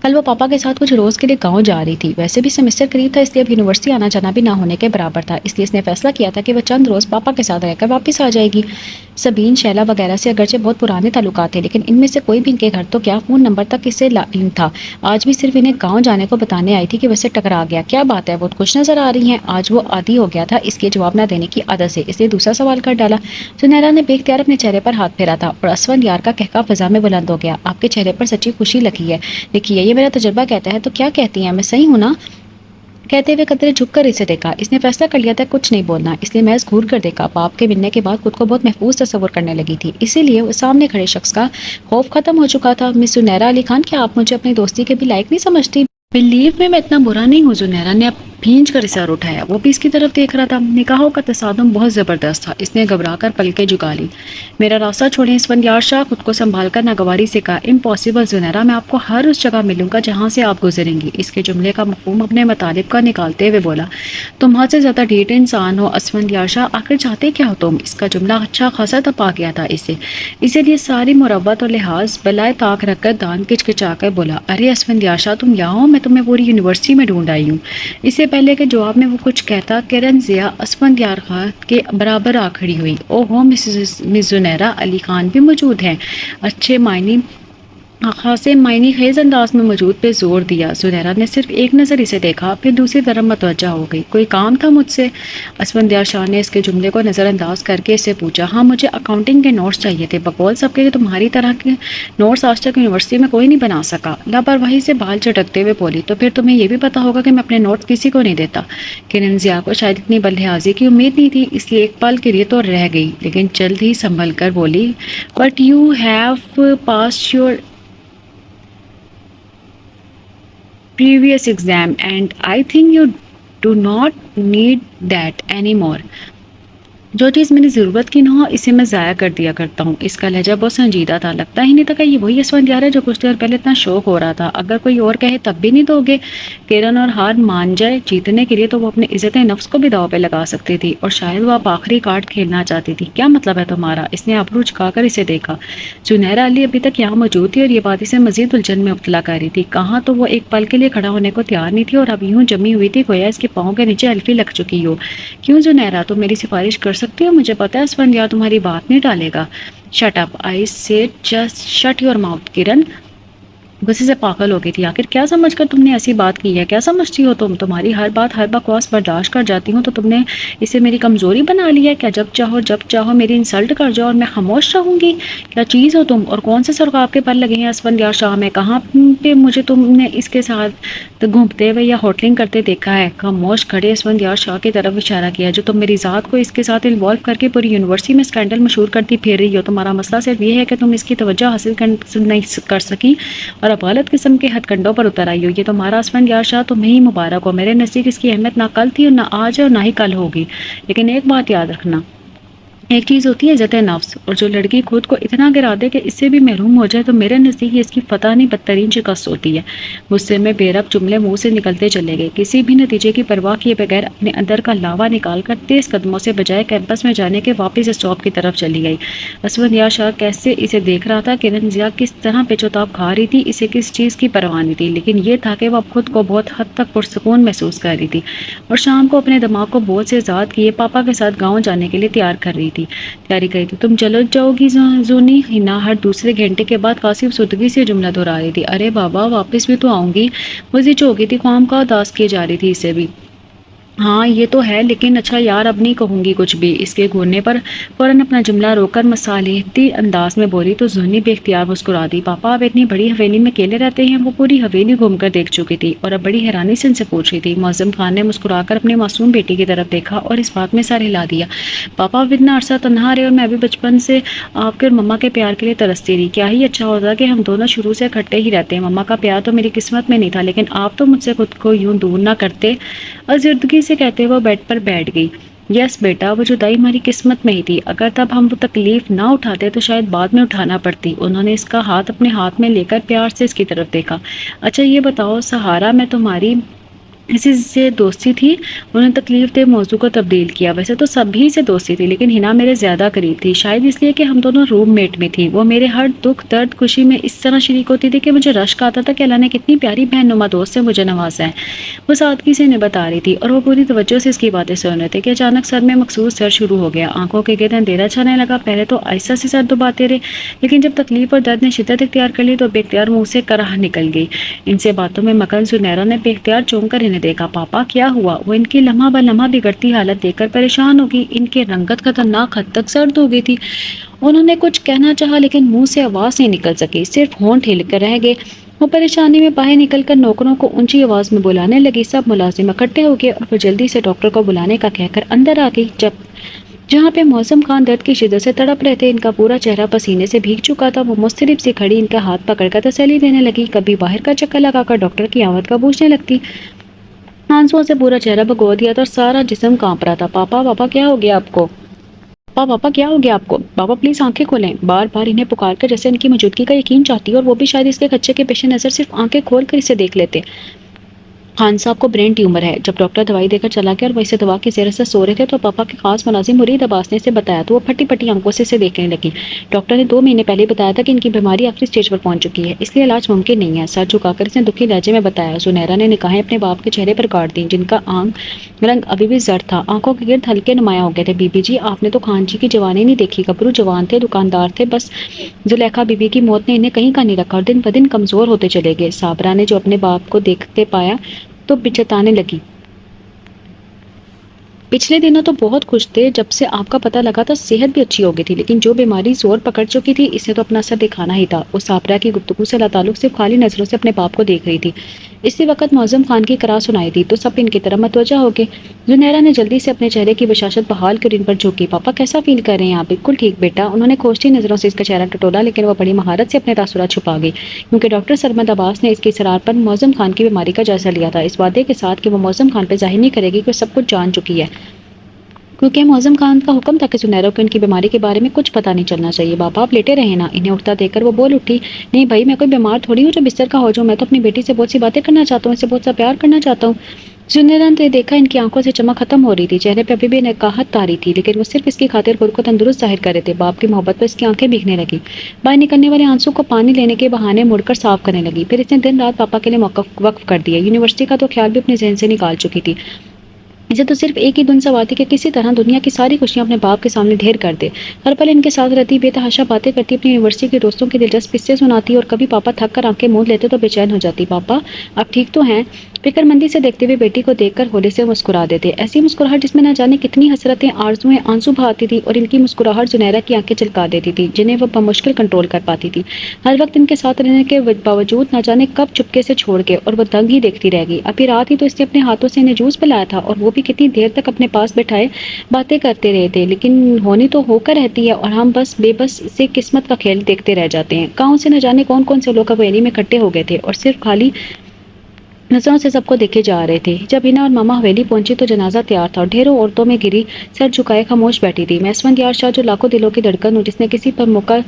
کل وہ پاپا کے ساتھ کچھ روز کے لیے گاؤں جا رہی تھی، ویسے بھی سیمسٹر قریب تھا، اس لیے اب یونیورسٹی آنا جانا بھی نہ ہونے کے برابر تھا، اس لیے اس نے فیصلہ کیا تھا کہ وہ چند روز پاپا کے ساتھ رہ کر واپس آ جائے گی۔ سبین، شیلا وغیرہ سے اگرچہ بہت پرانے تعلقات تھے، لیکن ان میں سے کوئی بھی ان کے گھر تو کیا فون نمبر تک اسے علم تھا۔ آج بھی صرف انہیں گاؤں جانے کو بتانے آئی تھی کہ ویسے ٹکرا گیا۔ کیا بات ہے، بہت خوش نظر آ رہی ہیں۔ آج وہ عادی ہو گیا تھا اس کے جواب نہ دینے کی عادت سے، اس لیے دوسرا سوال کر ڈالا۔ زنیرہ نے بے اختیار اپنے چہرے پر ہاتھ پھیرا تھا اور اسفند یار کا کہکا فضا میں بلند ہو گیا۔ آپ کے چہرے پر سچی خوشی لکھی ہے، دیکھیے یہ میرا تجربہ کہتا ہے۔ تو کیا کہتی ہیں، میں صحیح ہوں نا؟ کہتے ہوئے قدرے جھک کر اسے دیکھا۔ اس نے فیصلہ کر لیا تھا کچھ نہیں بولنا، اس لیے محض گھور کر دیکھا۔ باپ کے ملنے کے بعد خود کو بہت محفوظ تصور کرنے لگی تھی، اسی لیے وہ سامنے کھڑے شخص کا خوف ختم ہو چکا تھا۔ مس زنیرہ علی خان، کیا آپ مجھے اپنی دوستی کے بھی لائق نہیں سمجھتی؟ بلیو میں اتنا برا نہیں ہوں۔ زنیرہ نے بھینج کر اسے اٹھایا، وہ بھی اس کی طرف دیکھ رہا تھا۔ نگاہوں کا تصادم بہت زبردست تھا، اس نے گھبرا کر پلکیں جھکا لی۔ میرا راستہ چھوڑیں اسفندیار شاہ، خود کو سنبھال کر ناگواری سے کہا۔ امپاسبل زنیرہ، میں آپ کو ہر اس جگہ ملوں گا جہاں سے آپ گزریں گی۔ اس کے جملے کا مفہوم اپنے مطالب کا نکالتے ہوئے بولا۔ تم حد سے زیادہ ڈھیٹ انسان ہو اسفندیار شاہ، آخر چاہتے کیا ہو تم؟ اس کا جملہ اچھا خاصا تپا گیا تھا اسی لیے ساری مروت اور لحاظ بلائے طاق رکھ کر دان کچکچا کر بولا۔ ارے اسفندیار شاہ، تم یہاں ہو؟ میں تمہیں پوری یونیورسٹی میں ڈھونڈ آئی ہوں۔ اس سے پہلے کہ جواب میں وہ کچھ کہتا، کرن ضیا اسفندیار خان کے برابر آ کھڑی ہوئی۔ او ہو، مس زنیرہ علی خان بھی موجود ہیں؟ اچھے معنی خاصے معنی خیز انداز میں موجود پہ زور دیا۔ زنیرہ نے صرف ایک نظر اسے دیکھا، پھر دوسری طرف متوجہ ہو گئی۔ کوئی کام تھا مجھ سے؟ اسفندیار شاہ نے اس کے جملے کو نظر انداز کر کے اسے پوچھا۔ ہاں، مجھے اکاؤنٹنگ کے نوٹس چاہیے تھے، بقول سب کے تمہاری طرح کے نوٹس آج تک یونیورسٹی میں کوئی نہیں بنا سکا۔ لاپرواہی سے بال چٹکتے ہوئے بولی۔ تو پھر تمہیں یہ بھی پتا ہوگا کہ میں اپنے نوٹس کسی کو نہیں دیتا۔ کرن ضیا کو شاید اتنی بدلحاظی کی امید نہیں تھی، اس لیے ایک پل کے لیے تو رہ گئی، لیکن جلد ہی سنبھل کر بولی۔ But you have passed your previous exam and I think you do not need that anymore. جو چیز میری ضرورت کی نہ ہو اسے میں ضائع کر دیا کرتا ہوں۔ اس کا لہجہ بہت سنجیدہ تھا، لگتا ہی نہیں تھا کہ یہ وہی اسفندیار ہے جو کچھ دیر پہلے اتنا شوق ہو رہا تھا۔ اگر کوئی اور کہے تب بھی نہیں دو گے؟ کرن اور ہار مان جائے جیتنے کے لیے تو وہ اپنے عزت نفس کو بھی داؤ پہ لگا سکتی تھی، اور شاید وہ اب آخری کارڈ کھیلنا چاہتی تھی۔ کیا مطلب ہے تمہارا؟ اس نے ابرو جھکا کر اسے دیکھا۔ زنیرہ علی ابھی تک یہاں موجود تھی اور یہ بات اسے مزید الجھن میں مبتلا کر رہی تھی۔ کہاں تو وہ ایک پل کے لیے کھڑا ہونے کو تیار نہیں تھی اور اب یوں جمی ہوئی تھی گویا اس کے پاؤں کے نیچے الفی لگ چکی ہو۔ کیوں زنیرہ، تم میری سفارش کر سکتی ہو؟ مجھے پتا ہے اسفندیار تمہاری بات نہیں ٹالے گا۔ Shut up, I said just shut your mouth. Kiran غصے سے پاگل ہو گئی تھی۔ آخر کیا سمجھ کر تم نے ایسی بات کی ہے؟ کیا سمجھتی ہو تمہاری ہر بات ہر بکواس برداشت کر جاتی ہوں تو تم نے اسے میری کمزوری بنا لی ہے؟ کیا جب چاہو میری انسلٹ کر جاؤ اور میں خاموش رہوں گی؟ کیا چیز ہو تم؟ اور کون سے سرغاب کے پر لگے ہیں اسفندیار شاہ میں؟ کہاں پہ مجھے تم نے اس کے ساتھ گھومتے ہوئے یا ہوٹلنگ کرتے دیکھا ہے؟ خاموش کھڑے اسفندیار شاہ کی طرف اشارہ کیا، جو تم میری ذات کو اس کے ساتھ انوالو کر کے پوری یونیورسٹی میں اسکینڈل مشہور کرتی پھر رہی ہو۔ تمہارا مسئلہ صرف یہ ہے کہ تم اس کی توجہ حاصل نہیں کر سکی اور اب غلط قسم کے ہتھ کنڈوں پر اتر آئی ہو۔ یہ تمہارا اسفندیار شاہ تمہیں ہی مبارک ہو۔ میرے نزدیک اس کی اہمیت نہ کل تھی اور نہ آج اور نہ ہی کل ہوگی، لیکن ایک بات یاد رکھنا، ایک چیز ہوتی ہے عزت نفس، اور جو لڑکی خود کو اتنا گرا دے کہ اس سے بھی محروم ہو جائے تو میرے نزدیک اس کی فتح نہیں بدترین شکست ہوتی ہے۔ غصے میں بے رب جملے منہ سے نکلتے چلے گئے، کسی بھی نتیجے کی پرواہ کیے بغیر اپنے اندر کا لاوا نکال کر تیز قدموں سے بجائے کیمپس میں جانے کے واپس اسٹاپ کی طرف چلی گئی۔ اسود یا شاہ کیسے اسے دیکھ رہا تھا، کرن ضیاء کس طرح پہ چوتاب کھا رہی تھی، اسے کس چیز کی پرواہ نہیں تھی، لیکن یہ تھا کہ وہ اب خود کو بہت حد تک پرسکون محسوس کر رہی تھی اور شام کو اپنے دماغ کو بہت سے آزاد کیے پاپا کے ساتھ گاؤں جانے کے لیے تیاری کری تھی۔ تم چلو جاؤ گی زونی؟ ہنا ہر دوسرے گھنٹے کے بعد کافی افسردگی سے جملہ دہرا رہی تھی۔ ارے بابا واپس بھی تو آؤں گی، مزید چو گئی تھی، خواہاں کا اداس کیے جا رہی تھی اسے بھی۔ ہاں یہ تو ہے، لیکن اچھا یار اب نہیں کہوں گی کچھ بھی۔ اس کے گھورنے پر فوراً اپنا جملہ روک کر مصالحتی انداز میں بولی تو زونی بے اختیار مسکرا دی۔ پاپا آپ اتنی بڑی حویلی میں اکیلے رہتے ہیں؟ وہ پوری حویلی گھوم کر دیکھ چکی تھی اور اب بڑی حیرانی سے ان سے پوچھ رہی تھی۔ معظم خان نے مسکرا کر اپنی معصوم بیٹی کی طرف دیکھا اور اس بات میں سر ہلا دیا۔ پاپا اب اتنا عرصہ تنہا رہے اور میں بھی بچپن سے آپ کے اور مما کے پیار کے لیے ترستی رہی۔ کیا ہی اچھا ہوتا کہ ہم دونوں شروع سے اکٹھے ہی رہتے ہیں۔ مما کا پیار تو میری قسمت میں نہیں تھا، لیکن آپ تو مجھ سے خود کو یوں دور نہ کرتے۔ ازردگی سے کہتے وہ بیڈ پر بیٹھ گئی۔ یس بیٹا، وہ جدائی ہماری قسمت میں ہی تھی، اگر تب ہم وہ تکلیف نہ اٹھاتے تو شاید بعد میں اٹھانا پڑتی۔ انہوں نے اس کا ہاتھ اپنے ہاتھ میں لے کر پیار سے اس کی طرف دیکھا۔ اچھا یہ بتاؤ سہارا، میں تمہاری اسی سے دوستی تھی؟ انہوں نے تکلیف دہ موضوع کو تبدیل کیا۔ ویسے تو سبھی سے دوستی تھی، لیکن ہنا میرے زیادہ قریب تھی، شاید اس لیے کہ ہم دونوں روم میٹ میں تھی۔ وہ میرے ہر دکھ درد خوشی میں اس طرح شریک ہوتی تھی کہ مجھے رشک آتا تھا کہ اللہ نے کتنی پیاری بہن نما دوست سے مجھے نوازا ہے۔ وہ سادگی سے انہیں بتا رہی تھی اور وہ پوری توجہ سے اس کی باتیں سن رہے تھے کہ اچانک سر میں مخصوص سر شروع ہو گیا، آنکھوں کے گرد اندھیرا چھانے لگا۔ پہلے تو آہستہ سے سر دباتے رہے، لیکن جب تکلیف اور درد نے شدت اختیار کر لی تو بے اختیار منہ سے کرہ نکل گئی۔ ان سے باتوں میں مگن زنیرہ نے بے اختیار چونک کر انہیں دیکھا۔ پاپا کیا ہوا؟ وہ ان کی لمحہ بہ لمحہ بگڑتی حالت دیکھ کر پریشان ہوگی، ان کی رنگت خطرناک حد تک سرد ہو گئی تھی۔ انہوں نے کچھ کہنا چاہا لیکن منہ سے آواز نہیں نکل سکی، صرف ہونٹ ہل کر رہ گئے۔ وہ پریشانی میں باہر نکل کر نوکروں کو اونچی آواز میں بلانے لگی۔ سب ملازم اکٹھے ہو گئے اور وہ جلدی سے ڈاکٹر کو بلانے کا کہہ کر اندر آ گئی۔ جہاں پہ معظم خان درد کی شدت سے تڑپ رہے تھے، ان کا پورا چہرہ پسینے سے بھیگ چکا تھا۔ وہ مضطرب سی کھڑی ان کا ہاتھ پکڑ کر تسلی دینے لگی، کبھی باہر کا چکر لگا کر ڈاکٹر کی آمد کا پوچھنے لگتی۔ آنسوؤں سے پورا چہرہ بھگو دیا تھا اور سارا جسم کانپ رہا تھا۔ پاپا کیا ہو گیا آپ کو؟ پاپا کیا ہو گیا آپ کو؟ بابا پلیز آنکھیں کھولیں، بار بار انہیں پکار کر جیسے ان کی موجودگی کا یقین چاہتی اور وہ بھی شاید اس کے خدشے کے پیش نظر صرف آنکھیں کھول کر اسے دیکھ لیتے۔ خان صاحب کو برین ٹیومر ہے۔ جب ڈاکٹر دوائی دے کر چلا گیا اور وہ اسے دوا کی زیر اثر سو رہے تھے تو پاپا کے خاص ملازم مرید عباس نے اسے بتایا تو وہ پھٹی پھٹی آنکھوں سے اسے دیکھنے لگی۔ ڈاکٹر نے 2 مہینے پہلے بتایا تھا کہ ان کی بیماری آخری سٹیج پر پہنچ چکی ہے، اس لیے علاج ممکن نہیں ہے۔ سر جھکا کر اس نے دکھی لہجے میں بتایا۔ زنیرہ نے نگاہیں اپنے باپ کے چہرے پر گاڑ دیں جن کا رنگ ابھی بھی زرد تھا، آنکھوں کے گرد ہلکے نمایاں ہو گئے تھے۔ بی بی جی آپ نے تو خان جی کی جوانی نہیں دیکھی، گبرو جوان تھے، دکاندار تھے، بس زلیخا بی بی کی موت نے انہیں کہیں کا نہیں رکھا اور دن بدن کمزور ہوتے چلے گئے۔ صابرہ نے جو اپنے باپ کو دیکھتے پایا تو بچتانے لگی۔ پچھلے دنوں تو بہت خوش تھے، جب سے آپ کا پتہ لگا تھا صحت بھی اچھی ہو گئی تھی، لیکن جو بیماری زور پکڑ چکی تھی اسے تو اپنا اثر دکھانا ہی تھا۔ وہ صابرہ کی گفتگو سے لاتعلق صرف خالی نظروں سے اپنے باپ کو دیکھ رہی تھی۔ اسی وقت معظم خان کی قرار سنائی دی تو سب ان کی طرف متوجہ ہو گئے۔ زنیرہ نے جلدی سے اپنے چہرے کی بشاشت بحال کر ان پر جھونکی۔ پاپا کیسا فیل کر رہے ہیں آپ؟ بالکل ٹھیک بیٹا۔ انہوں نے کھوجتی نظروں سے اس کا چہرہ ٹٹولا، لیکن وہ بڑی مہارت سے اپنے تاثرات چھپا گئی کیونکہ ڈاکٹر سرمد عباس نے اس کی اصرار پر معظم خان کی بیماری کا جائزہ لیا تھا، اس وعدے کے ساتھ کہ وہ معظم خان پہ ظاہر نہیں کرے گی کہ وہ سب کچھ جان چکی ہے، کیونکہ معظم خان کا حکم تھا کہ زنیرہ کو ان کی بیماری کے بارے میں کچھ پتہ نہیں چلنا چاہیے۔ بابا آپ لیٹے رہے نا۔ انہیں اٹھتا دیکھ کر وہ بول اٹھی، نہیں بھائی میں کوئی بیمار تھوڑی ہوں جو بستر کا ہو جاؤں، میں تو اپنی بیٹی سے بہت سی باتیں کرنا چاہتا ہوں، اسے بہت سا پیار کرنا چاہتا ہوں۔ زنیرہ نے دیکھا ان کی آنکھوں سے چمک ختم ہو رہی تھی، چہرے پہ ابھی بھی نکاہت طاری تھی، لیکن وہ صرف اس کی خاطر خود کو تندرست ظاہر کر رہے تھے۔ باپ کی محبت پر اس کی آنکھیں بھیگنے لگی، باہر نکلنے والے آنسو کو پانی لینے کے بہانے مڑ کر صاف کرنے لگی۔ پھر اس نے دن رات پاپا کے لیے وقف کر دیا۔ یونیورسٹی کا تو خیال بھی اپنے ذہن سے نکال چکی تھی، اسے تو صرف ایک ہی دن سوال تھی کہ کسی طرح دنیا کی ساری خوشیاں اپنے باپ کے سامنے ڈھیر کر دے۔ ہر پل ان کے ساتھ رہتی، بے تحاشا باتیں کرتی، اپنی یونیورسٹی کے دوستوں کی دلچسپ قصے سناتی اور کبھی پاپا تھک کر آنکھیں موند لیتے تو بے چین ہو جاتی۔ پاپا آپ ٹھیک تو ہیں؟ فکر مندی سے دیکھتے ہوئے بیٹی کو دیکھ کر ہولے سے مسکرا دیتے، ایسی مسکراہٹ جس میں نہ جانے کتنی حسرتیں، آرزویں آنسو بہاتی تھی، اور ان کی مسکراہٹ زنیرہ کی آنکھیں چلکا دیتی تھی جنہیں وہ بمشکل کنٹرول کر پاتی تھی۔ ہر وقت ان کے ساتھ رہنے کے باوجود نہ جانے کب چپکے سے چھوڑ گئے اور وہ دنگ ہی دیکھتی رہ گئی۔ ابھی رات ہی تو اس نے اپنے ہاتھوں سے انہیں جوس پلایا تھا اور وہ بھی کتنی دیر تک اپنے پاس بٹھائے باتیں کرتے رہے تھے، لیکن ہونی تو ہو کر رہتی ہے اور ہم بس بے بس سے قسمت کا کھیل دیکھتے رہ جاتے ہیں۔ گاؤں سے نہ جانے کون کون سے لوگ حویلی میں اکٹھے ہو گئے تھے اور صرف خالی نظروں سے سب کو دیکھے جا رہے تھے۔ جب ہنا اور ماما حویلی پہنچی تو جنازہ تیار تھا اور ڈھیروں عورتوں میں گری سر جھکائے خاموش بیٹھی تھی۔ میں اسفندیار شاہ جو لاکھوں دلوں کی دھڑکن ہوں، جس نے کسی پر موقع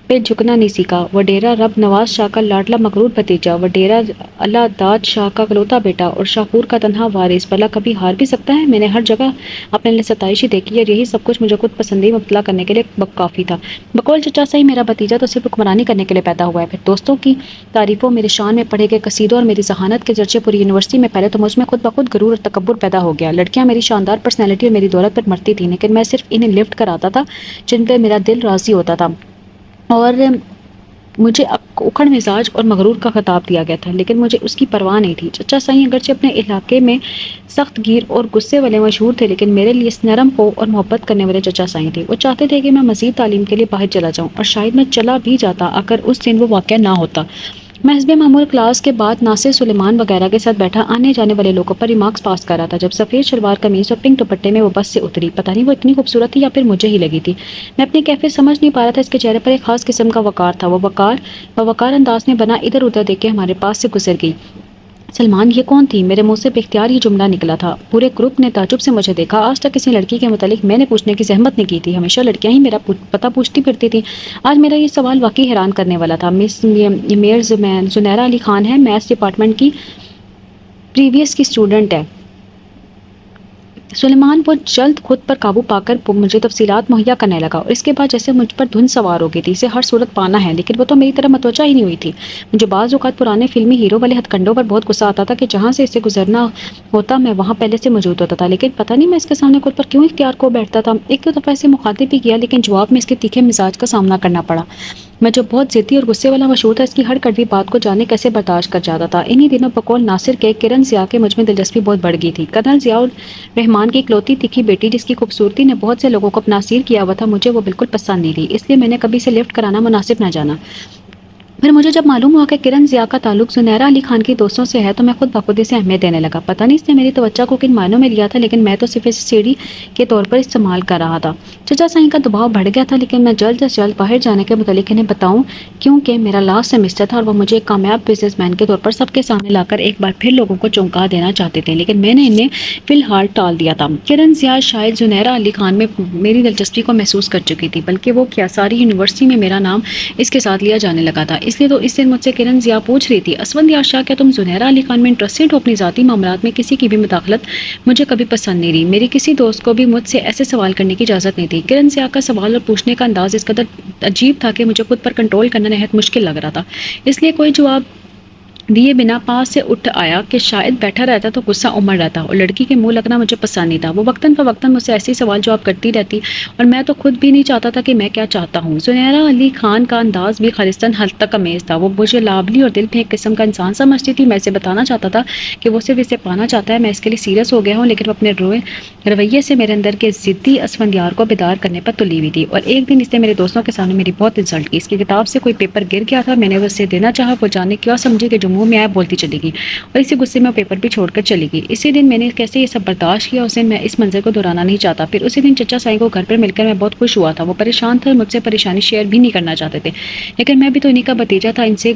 پہ جھکنا نہیں سیکھا، وہ ڈیرہ رب نواز شاہ کا لاڈلا مغرور بھتیجا، وہ ڈیرہ اللہ داد شاہ کا اکلوتا بیٹا اور شاہپور کا تنہا وارث، بھلا کبھی ہار بھی سکتا ہے؟ میں نے ہر جگہ اپنے لیے ستائش ہی دیکھی اور یہی سب کچھ مجھے خود پسندی میں مبتلا کرنے کے لیے کافی تھا۔ بقول چچا صحیح میرا بھتیجا تو صرف حکمرانی کرنے کے لیے پیدا ہوا ہے۔ پھر دوستوں کی تعریفوں، میرے شان میں پڑھے گئے قصیدوں اور میری ذہانت کے چرچے پوری یونیورسٹی میں پھیلے تو مجھ میں خود بخود غرور اور تکبر پیدا ہو گیا۔ لڑکیاں میری شاندار پرسنالٹی اور میری دولت پر مرتی تھیں، لیکن میں صرف انہیں لفٹ کراتا تھا جن پہ میرا دل راضی ہوتا تھا، اور مجھے اکھڑ مزاج اور مغرور کا خطاب دیا گیا تھا، لیکن مجھے اس کی پرواہ نہیں تھی۔ چچا سائیں اگرچہ اپنے علاقے میں سخت گیر اور غصے والے مشہور تھے، لیکن میرے لیے نرم ہو اور محبت کرنے والے چچا سائیں تھے۔ وہ چاہتے تھے کہ میں مزید تعلیم کے لیے باہر چلا جاؤں، اور شاید میں چلا بھی جاتا اگر اس دن وہ واقعہ نہ ہوتا۔ میں حسب معمول کلاس کے بعد ناصر سلیمان وغیرہ کے ساتھ بیٹھا آنے جانے والے لوگوں پر ریمارکس پاس کر رہا تھا، جب سفید شلوار قمیض اور پنک دوپٹے میں وہ بس سے اتری۔ پتہ نہیں وہ اتنی خوبصورت تھی یا پھر مجھے ہی لگی تھی، میں اپنی کیفیت سمجھ نہیں پا رہا تھا۔ اس کے چہرے پر ایک خاص قسم کا وقار تھا۔ وہ وقار انداز میں بنا ادھر ادھر دیکھ کے ہمارے پاس سے گزر گئی۔ سلمان یہ کون تھی؟ میرے منہ سے بے اختیار ہی جملہ نکلا تھا۔ پورے گروپ نے تعجب سے مجھے دیکھا۔ آج تک کسی لڑکی کے متعلق میں نے پوچھنے کی زحمت نہیں کی تھی، ہمیشہ لڑکیاں ہی میرا پتہ پوچھتی پھرتی تھیں۔ آج میرا یہ سوال واقعی حیران کرنے والا تھا۔ مس میئر زنیرہ علی خان ہے، میتھس ڈپارٹمنٹ کی پریویس کی اسٹوڈنٹ ہے۔ سلیمان وہ جلد خود پر قابو پا کر مجھے تفصیلات مہیا کرنے لگا، اور اس کے بعد جیسے مجھ پر دھن سوار ہو گئی تھی۔ اسے ہر صورت پانا ہے، لیکن وہ تو میری طرح متوجہ ہی نہیں ہوئی تھی۔ مجھے بعض اوقات پرانے فلمی ہیرو والے ہتھ کنڈوں پر بہت غصہ آتا تھا کہ جہاں سے اسے گزرنا ہوتا میں وہاں پہلے سے موجود ہوتا تھا، لیکن پتہ نہیں میں اس کے سامنے خود پر کیوں اختیار کو بیٹھتا تھا۔ ایک دو دفعہ اسے مخاطب بھی کیا، لیکن جواب میں اس کے تیکھے مزاج کا سامنا کرنا پڑا۔ میں جو بہت ضدی اور غصے والا مشہور تھا، اس کی ہر کڑوی بات کو جانے کیسے برداشت کر جاتا تھا۔ انہی دنوں بقول ناصر کے کرن ضیاء کے مجھ میں دلچسپی بہت بڑھ گئی تھی۔ کرنل ضیاء الرحمان کی اکلوتی تیکھی بیٹی، جس کی خوبصورتی نے بہت سے لوگوں کو اپنا اسیر کیا ہوا تھا، مجھے وہ بالکل پسند نہیں تھی، اس لیے میں نے کبھی اسے لفٹ کرانا مناسب نہ جانا۔ پھر مجھے جب معلوم ہوا کہ کرن ضیاء کا تعلق زنیرہ علی خان کی دوستوں سے ہے تو میں خود بخود اسے اہمیت دینے لگا۔ پتہ نہیں اس نے میری توجہ کو کن معنوں میں لیا تھا، لیکن میں تو صرف اسے سیڑھی کے طور پر استعمال کر رہا تھا۔ چچا سائیں کا دباؤ بڑھ گیا تھا، لیکن میں جلد از جلد باہر جانے کے متعلق انہیں بتاؤں، کیونکہ میرا لاسٹ سیمسٹر تھا اور وہ مجھے ایک کامیاب بزنس مین کے طور پر سب کے سامنے لا کر ایک بار پھر لوگوں کو چونکا دینا چاہتے تھے، لیکن میں نے انہیں فی الحال ٹال دیا تھا۔ کرن ضیاء شاید زنیرہ علی خان میں میری دلچسپی کو محسوس کر چکی تھی، بلکہ وہ کیا ساری یونیورسٹی میں میرا نام اس کے ساتھ لیا جانے لگا تھا۔ اس لیے تو اس دن مجھ سے کرن ضیاء پوچھ رہی تھی، اسفندیار شاہ کیا تم زنیرہ علی خان میں انٹرسٹڈ ہو؟ اپنی ذاتی معاملات میں کسی کی بھی مداخلت مجھے کبھی پسند نہیں رہی۔ میری کسی دوست کو بھی مجھ سے ایسے سوال کرنے کی اجازت نہیں تھی۔ کرن ضیاء کا سوال اور پوچھنے کا انداز اس قدر عجیب تھا کہ مجھے خود پر کنٹرول کرنا نہایت مشکل لگ رہا تھا، اس لیے کوئی جواب دیے بنا پاس سے اٹھ آیا کہ شاید بیٹھا رہتا تو غصہ امڑ رہتا، اور لڑکی کے منہ لگنا مجھے پسند نہیں تھا۔ وہ وقتاً فوقتاً مجھ سے ایسے سوال جواب کرتی رہتی، اور میں تو خود بھی نہیں چاہتا تھا کہ میں کیا چاہتا ہوں۔ زنیرہ علی خان کا انداز بھی خالصتاً حلقہ امیز تھا۔ وہ مجھے لابلی اور دل پھینک قسم کا انسان سمجھتی تھی۔ میں اسے بتانا چاہتا تھا کہ وہ صرف اسے پانا چاہتا ہے، میں اس کے لیے سیریس ہو گیا ہوں، لیکن وہ اپنے رویے سے میرے اندر کے ضدی اسفندیار کو بیدار کرنے پر تلی ہوئی تھی۔ اور ایک دن اس نے میرے دوستوں کے سامنے میری بہت انسلٹ کی۔ اس کی کتاب سے کوئی پیپر گر گیا تھا، میں نے اسے دینا چاہا، وہ جانے کیا سمجھی کہ جو منہ میں آیا بولتی چلی گئی، اور اسی غصے میں وہ پیپر بھی چھوڑ کر چلی گئی۔ اسی دن میں نے کیسے یہ سب برداشت کیا، اس دن میں اس منظر کو دہرانا نہیں چاہتا۔ پھر اسی دن چچا سائیں کو گھر پر مل کر میں بہت خوش ہوا تھا۔ وہ پریشان تھے اور مجھ سے پریشانی شیئر بھی نہیں کرنا چاہتے تھے، لیکن میں بھی تو انہیں کا بھتیجا تھا، ان سے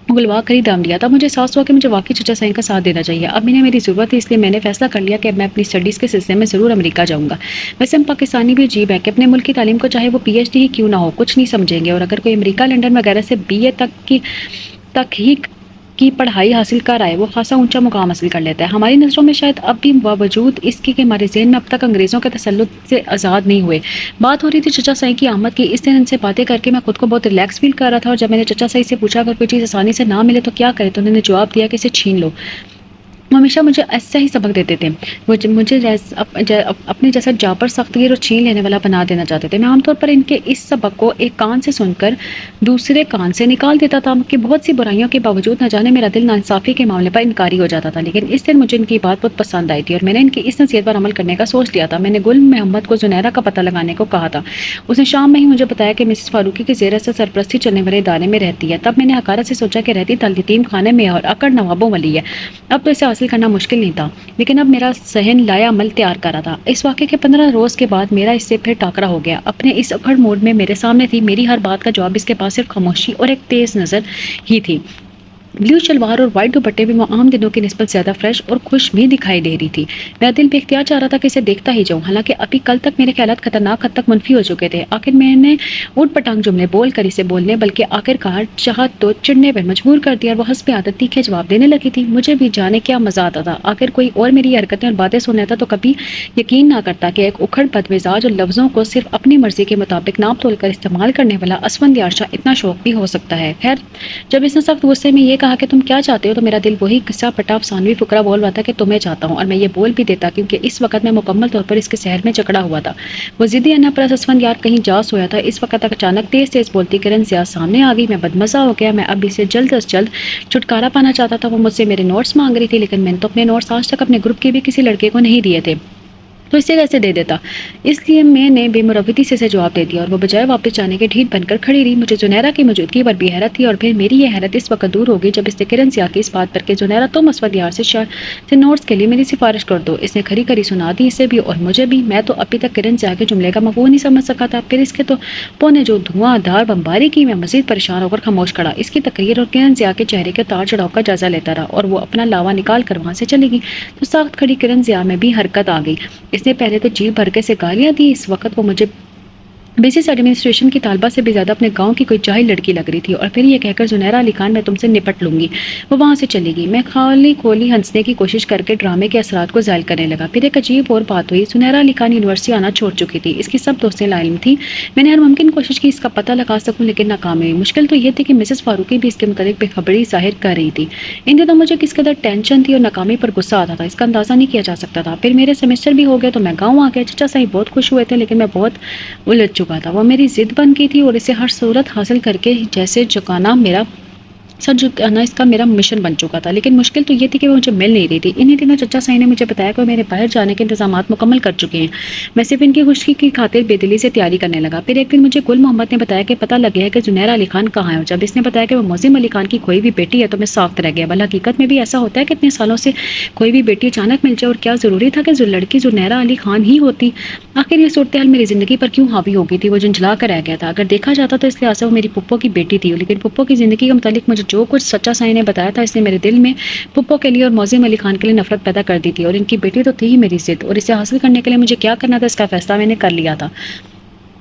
گلوا کر ہی دام لیا تھا۔ مجھے احساس ہوا کہ مجھے واقعی چچا سائیں کا ساتھ دینا چاہیے۔ اب انہیں میری ضرورت ہے، اس لیے میں نے فیصلہ کر لیا کہ اب میں اپنی اسٹڈیز کے سلسلے میں ضرور امریکہ جاؤں گا۔ ویسے ہم پاکستانی بھی عجیب ہے کہ اپنے ملک کی تعلیم کو چاہے وہ پی ایچ ڈی ہی کیوں نہ ہو کچھ نہیں سمجھیں گے، اور اگر کوئی امریکہ لنڈن وغیرہ سے بی اے تک ہی کی پڑھائی حاصل کر آئے وہ خاصا اونچا مقام حاصل کر لیتا ہے۔ ہماری نظروں میں شاید اب بھی باوجود اس کی کہ ہمارے ذہن میں اب تک انگریزوں کے تسلط سے آزاد نہیں ہوئے۔ بات ہو رہی تھی چچا سائیں کی آمد کی۔ اس دن ان سے باتیں کر کے میں خود کو بہت ریلیکس فیل کر رہا تھا، اور جب میں نے چچا سائیں سے پوچھا اگر کوئی چیز آسانی سے نہ ملے تو کیا کرے، تو انہوں نے جواب دیا کہ اسے چھین لو۔ وہ ہمیشہ مجھے ایسا ہی سبق دیتے تھے، مجھے اپنے جیسا جابر سختگیر اور چھین لینے والا بنا دینا چاہتے تھے۔ میں عام طور پر ان کے اس سبق کو ایک کان سے سن کر دوسرے کان سے نکال دیتا تھا کہ بہت سی برائیوں کے باوجود نہ جانے میرا دل ناانصافی کے معاملے پر انکاری ہو جاتا تھا، لیکن اس دن مجھے ان کی بات بہت پسند آئی تھی اور میں نے ان کی اس نصیحت پر عمل کرنے کا سوچ لیا تھا۔ میں نے گل محمد کو زنیرہ کا پتہ لگانے کو کہا تھا۔ اس نے شام میں ہی مجھے بتایا کہ مسز فاروقی کے زیر اثر سرپرستی چلنے والے ادارے میں رہتی ہے۔ تب میں نے حقارت سے سوچا کہ رہتی یتیم خانے میں اور اکڑ نوابوں والی ہے، اب تو اسے حاصل کرنا مشکل نہیں تھا، لیکن اب میرا ذہن لایا عمل تیار کر رہا تھا۔ اس واقعے کے 15 روز کے بعد میرا اس سے پھر ٹاکرا ہو گیا۔ اپنے اس اکڑ موڈ میں میرے سامنے تھی، میری ہر بات کا جواب اس کے پاس صرف خاموشی اور ایک تیز نظر ہی تھی۔ بلو شلوار اور وائٹ دوپٹے میں وہ عام دنوں کی نسبت زیادہ فریش اور خوش بھی دکھائی دے رہی تھی۔ میرا دل بے اختیار چاہ رہا تھا کہ اسے دیکھتا ہی جاؤں، حالانکہ ابھی کل تک میرے خیالات خطرناک حد تک منفی ہو چکے تھے۔ آخر میں نے اوٹ پٹانگ جملے بول کر اسے بولنے بلکہ آخرکار چاہت تو چڑھنے پر مجبور کر دیا اور وہ حسب عادت تیکھے جواب دینے لگی تھی۔ مجھے بھی جانے کیا مزہ آتا تھا، آخر کوئی اور میری حرکتیں اور باتیں سن لیتا تو کبھی یقین نہ کرتا کہ ایک اکھڑ بد مزاج اور لفظوں کو صرف اپنی مرضی کے مطابق ناپ تول کر استعمال کرنے والا اسفند یارشا اتنا شوق بھی ہو سکتا ہے۔ خیر، جب اس نے سخت غصے میں یہ کہا کہ تم کیا چاہتے ہو تو میرا دل وہی قصہ پٹا افسانوی فقرہ بول رہا تھا کہ تمہیں چاہتا ہوں، اور میں یہ بول بھی دیتا کیونکہ اس وقت میں مکمل طور پر اس کے سحر میں جکڑا ہوا تھا۔ وہ ضدی انا پرست اسفند یار کہیں جا سویا تھا۔ اس وقت تک اچانک تیز تیز بولتی کرن زیاد سامنے آ گئی۔ میں بدمزہ ہو گیا۔ میں اب اسے جلد از جلد چھٹکارا پانا چاہتا تھا۔ وہ مجھ سے میرے نوٹس مانگ رہی تھی، لیکن میں نے تو اپنے نوٹس آج تک اپنے گروپ کے بھی کسی لڑکے کو نہیں دیے تھے، تو اسے کیسے دے دیتا؟ اس لیے میں نے بے مروتی سے اسے جواب دے دیا اور وہ بجائے واپس جانے کے ڈھیٹ بن کر کھڑی رہی۔ مجھے زنیرہ کی موجودگی پر بھی حیرت تھی، اور پھر میری یہ حیرت اس وقت دور ہوگی جب اس نے کرن ضیاء کی اس بات پر کہ زنیرہ تم اسود یار سے نوٹس کے لیے میری سفارش کر دو، اس نے کھری کھری سنا دی اسے بھی اور مجھے بھی۔ میں تو ابھی تک کرن ضیاء کے جملے کا مفہوم نہیں سمجھ سکا تھا، پھر اس کے تو پونے جو دھواں دھار بمباری کی۔ میں مزید پریشان ہو کر خاموش کھڑا اس کی تقریر اور کرن ضیاء کے چہرے کے تار چڑھاؤ کا جائزہ لیتا رہا، اور وہ اپنا لاوا نکال کر وہاں سے چلی گئی تو ساخت کھڑی کرن ضیاء میں بھی حرکت آ گئی۔ اس نے پہلے تو جیب بھر کے سے گالیاں دی۔ اس وقت وہ مجھے بیسس ایڈمنسٹریشن کی طالبہ سے بھی زیادہ اپنے گاؤں کی کوئی جاہل لڑکی لگ رہی تھی، اور پھر یہ کہہ کر زنیرہ علی خان میں تم سے نپٹ لوں گی، وہ وہاں سے چلی گئی۔ میں خالی کھولی ہنسنے کی کوشش کر کے ڈرامے کے اثرات کو ظاہر کرنے لگا۔ پھر ایک عجیب اور بات ہوئی، زنیرہ علی خان یونیورسٹی آنا چھوڑ چکی تھی، اس کی سب دوستیں لا علم تھیں۔ میں نے ہر ممکن کوشش کی اس کا پتہ لگا سکوں، لیکن ناکام ہوئی۔ مشکل تو یہ تھی کہ مسز فاروقی بھی اس کے متعلق بے خبری ظاہر کر رہی تھی۔ ان دنوں مجھے کس قدر ٹینشن تھی اور ناکامی پر غصہ آتا تھا اس کا اندازہ نہیں کیا جا سکتا تھا۔ پھر میرے سیمسٹر بھی ہو گئے تو میں گاؤں آ گیا۔ چچا صاحب بہت خوش ہوئے تھے، لیکن میں بہت الجھ چکا تھا۔ وہ میری ضد بن گئی تھی اور اسے ہر صورت حاصل کر کے جیسے جھکانا میرا سر جھکانا اس کا میرا مشن بن چکا تھا، لیکن مشکل تو یہ تھی کہ وہ مجھے مل نہیں رہی تھی۔ انہی دنوں چچا صاحب نے مجھے بتایا کہ وہ میرے باہر جانے کے انتظامات مکمل کر چکے ہیں۔ میں صرف ان کی خوشی کی خاطر بے دلی سے تیاری کرنے لگا۔ پھر ایک دن مجھے گل محمد نے بتایا کہ پتہ لگ گیا ہے کہ زنیرہ علی خان کہاں ہے۔ جب اس نے بتایا کہ وہ موزم علی خان کی کوئی بھی بیٹی ہے تو میں ساخت رہ گیا۔ بل حقیقت میں بھی ایسا ہوتا ہے کہ اتنے سالوں سے کوئی بھی بیٹی اچانک مل جائے، اور کیا ضروری تھا کہ لڑکی زنیرہ علی خان ہی ہوتی؟ آخر یہ صورتحال میری زندگی پر کیوں حاوی ہو گئی تھی؟ وہ جھنجھلا کر رہ گیا تھا۔ اگر دیکھا جاتا تو اس لحاظ سے وہ میری پھپھو کی بیٹی تھی، لیکن پھپھو کی زندگی کے متعلق مجھے جو کچھ سچا نے بتایا تھا اس نے میرے دل میں پھپھو کے لیے اور موزم علی خان کے لیے نفرت پیدا کر دی تھی، اور ان کی بیٹی تو تھی ہی میری ضد، اور اسے حاصل کرنے کے لیے مجھے کیا کرنا تھا اس کا فیصلہ میں نے کر لیا تھا۔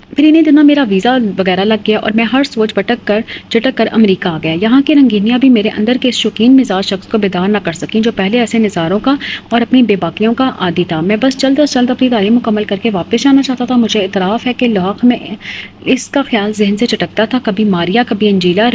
پھر انہیں دنوں میرا ویزا وغیرہ لگ گیا اور میں ہر سوچ چٹک کر امریکہ آ گیا۔ یہاں کی رنگینیاں بھی میرے اندر کے اس شوقین مزاج شخص کو بیدار نہ کر سکیں جو پہلے ایسے نظاروں کا اور اپنی بے باکیوں کا عادی تھا۔ میں بس جلد از جلد اپنی تعلیم مکمل کر کے واپس جانا چاہتا تھا۔ مجھے اعتراف ہے کہ لاحق میں اس کا خیال ذہن سے چٹکتا تھا، کبھی ماریا، کبھی انجیلا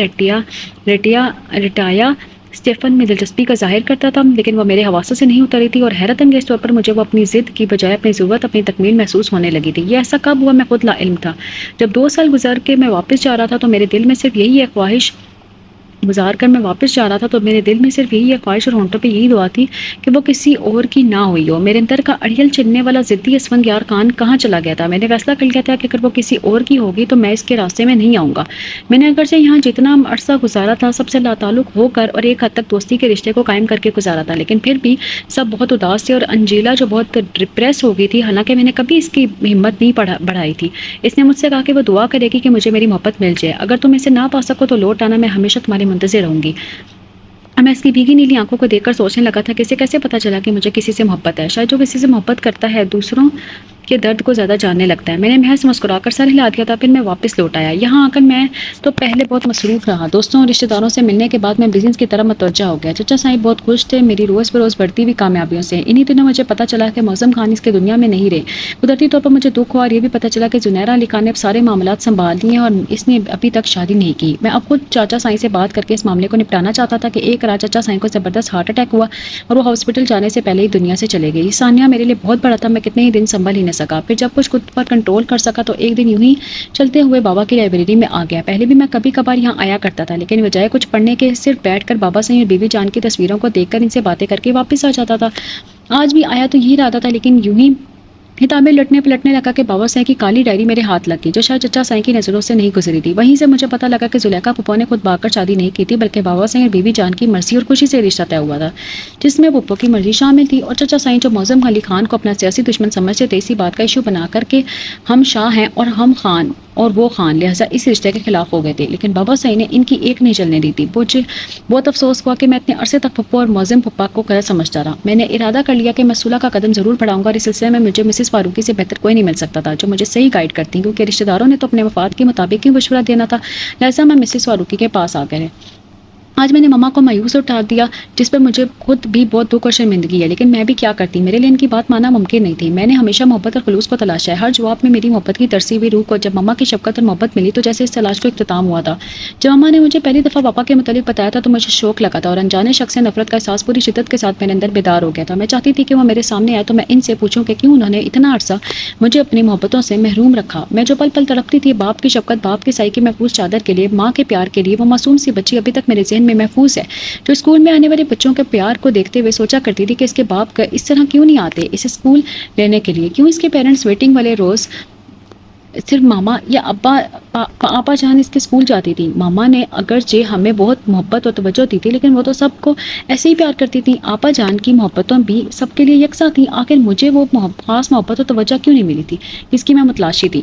ریٹایا اسٹیفن میں دلچسپی کا ظاہر کرتا تھا، لیکن وہ میرے حواسوں سے نہیں اتری تھی، اور حیرت انگیز طور پر مجھے وہ اپنی ضد کی بجائے اپنی ضرورت، اپنی تکمیل محسوس ہونے لگی تھی۔ یہ ایسا کب ہوا؟ میں خود لا علم تھا۔ جب 2 سال گزر کے میں واپس جا رہا تھا تو میرے دل میں صرف یہی ایک خواہش اور ہونٹوں پہ یہی دعا تھی کہ وہ کسی اور کی نہ ہوئی ہو۔ میرے اندر کا اڑیل چننے والا ضدی اسفند یار خان کہاں چلا گیا تھا؟ میں نے فیصلہ کر لیا تھا کہ اگر وہ کسی اور کی ہوگی تو میں اس کے راستے میں نہیں آؤں گا۔ میں نے اگرچہ یہاں جتنا عرصہ گزارا تھا سب سے لاتعلق ہو کر اور ایک حد تک دوستی کے رشتے کو قائم کر کے گزارا تھا، لیکن پھر بھی سب بہت اداس تھے، اور انجیلا جو بہت ڈپریس ہو گئی تھی، حالانکہ میں نے کبھی اس کی ہمت نہیں بڑھائی تھی۔ اس نے مجھ سے کہا کہ وہ دعا کرے گی کہ مجھے میری محبت مل جائے، اگر تم اسے نہ پا سکو تو لوٹ آنا، میں ہمیشہ تمہاری منتظر رہوں گی۔ میں اس کی بھیگی نیلی آنکھوں کو دیکھ کر سوچنے لگا تھا کہ اسے کیسے پتا چلا کہ مجھے کسی سے محبت ہے؟ شاید جو کسی سے محبت کرتا ہے دوسروں کے درد کو زیادہ جاننے لگتا ہے۔ میں نے محض مسکرا کر سر ہلا دیا تھا، پھر میں واپس لوٹ آیا۔ یہاں آ کر میں تو پہلے بہت مصروف رہا۔ دوستوں اور رشتہ داروں سے ملنے کے بعد میں بزنس کی طرف متوجہ ہو گیا۔ چچا صاحب بہت خوش تھے میری روز بروز بڑھتی ہوئی کامیابیوں سے۔ انہی دنوں مجھے پتا چلا کہ موزم خان اس کے دنیا میں نہیں رہے۔ قدرتی طور پر مجھے دکھ ہوا، اور یہ بھی پتا چلا کہ زنیرہ علی خان نے اب سارے معاملات سنبھال لیے ہیں اور اس نے ابھی تک شادی نہیں کی۔ میں اب خود چاچا سائیں سے بات کر کے اس معاملے کو نپٹانا چاہتا تھا کہ ایک رات چاچا سائیں کو زبردست ہارٹ اٹیک ہوا اور وہ ہاسپٹل جانے سے پہلے ہی دنیا سے چلے گئی۔ ثانیہ میرے لیے بہت بڑا تھا، میں کتنے ہی دن سنبھل ہی نہ سکا۔ پھر جب کچھ خود پر کنٹرول کر سکا تو ایک دن یوں ہی چلتے ہوئے بابا کی لائبریری میں آ گیا۔ پہلے بھی میں کبھی کبھار یہاں آیا کرتا تھا، لیکن بجائے کچھ پڑھنے کے صرف بیٹھ کر بابا سائیں اور بیوی جان کی تصویروں کو دیکھ کر ان سے باتیں کر کے واپس آ جاتا تھا۔ آج بھی آیا تو یہی ارادہ تھا، لیکن یوں ہی کتابیں لٹنے پلٹنے لگا کہ بابا سائیں کی کالی ڈائری میرے ہاتھ لگ گئی جو شاید چچا سائیں کی نظروں سے نہیں گزری تھی۔ وہیں سے مجھے پتہ لگا کہ زلیخا پھپھو نے خود بھاگ کر شادی نہیں کی تھی، بلکہ بابا سائیں اور بیوی جان کی مرضی اور خوشی سے رشتہ طے ہوا تھا، جس میں پھپھو کی مرضی شامل تھی، اور چچا سائیں جو موزم علی خان کو اپنا سیاسی دشمن سمجھتے تھے اسی بات کا ایشو بنا کر کے ہم شاہ ہیں اور ہم خان اور وہ خان، لہٰذا اس رشتے کے خلاف ہو گئے تھے، لیکن بابا صاحب نے ان کی ایک نہیں چلنے دی تھی۔ مجھے بہت افسوس ہوا کہ میں اتنے عرصے تک پھپھو اور معظم پھپھا کو غلط سمجھتا رہا۔ میں نے ارادہ کر لیا کہ میں صلح کا قدم ضرور بڑھاؤں گا، اور اس سلسلے میں مجھے مسز فاروقی سے بہتر کوئی نہیں مل سکتا تھا جو مجھے صحیح گائیڈ کرتی، کیونکہ رشتہ داروں نے تو اپنے مفاد کے مطابق ہی مشورہ دینا تھا، لہٰذا میں مسز فاروقی کے پاس آ گئے۔ آج میں نے ماما کو مایوس اٹھا دیا، جس پر مجھے خود بھی بہت دکھ اور شرمندگی ہے، لیکن میں بھی کیا کرتی، میرے لیے ان کی بات ماننا ممکن نہیں تھی۔ میں نے ہمیشہ محبت اور خلوص کو تلاشا ہے، ہر جواب میں میری محبت کی ترسی ہوئی روح کو جب ماما کی شفقت اور محبت ملی تو جیسے اس تلاش کو اختتام ہوا تھا۔ جب ماما نے مجھے پہلی دفعہ پاپا کے متعلق بتایا تھا تو مجھے شوق لگا تھا، اور انجانے شخص سے نفرت کا احساس پوری شدت کے ساتھ میرے اندر بیدار ہو گیا تھا۔ میں چاہتی تھی کہ وہ میرے سامنے آئے تو میں ان سے پوچھوں کہ کیوں انہوں نے اتنا عرصہ مجھے اپنی محبتوں سے محروم رکھا۔ میں جو پل پل تڑپتی تھی باپ کی شفقت، باپ کی سائے کی محفوظ چادر کے لیے، ماں کے پیار کے لیے، وہ معصوم سی بچی ابھی تک میرے ذہن میں محفوظ ہے، جو اسکول میں آنے والے بچوں کے پیار کو دیکھتے ہوئے سوچا کرتی تھی کہ اس کے باپ کا اس طرح کیوں نہیں آتے اسے اسکول لینے کے لیے، کیوں اس کے پیرنٹس ویٹنگ والے روز صرف ماما یا آپا جان اس کے اسکول جاتی تھی۔ ماما نے اگرچہ ہمیں بہت محبت اور توجہ دی تھی، لیکن وہ تو سب کو ایسے ہی پیار کرتی تھی۔ آپا جان کی محبتوں بھی سب کے لیے یکساں تھیں، آخر مجھے وہ خاص محبت اور توجہ کیوں نہیں ملی تھی جس کی میں متلاشی تھی؟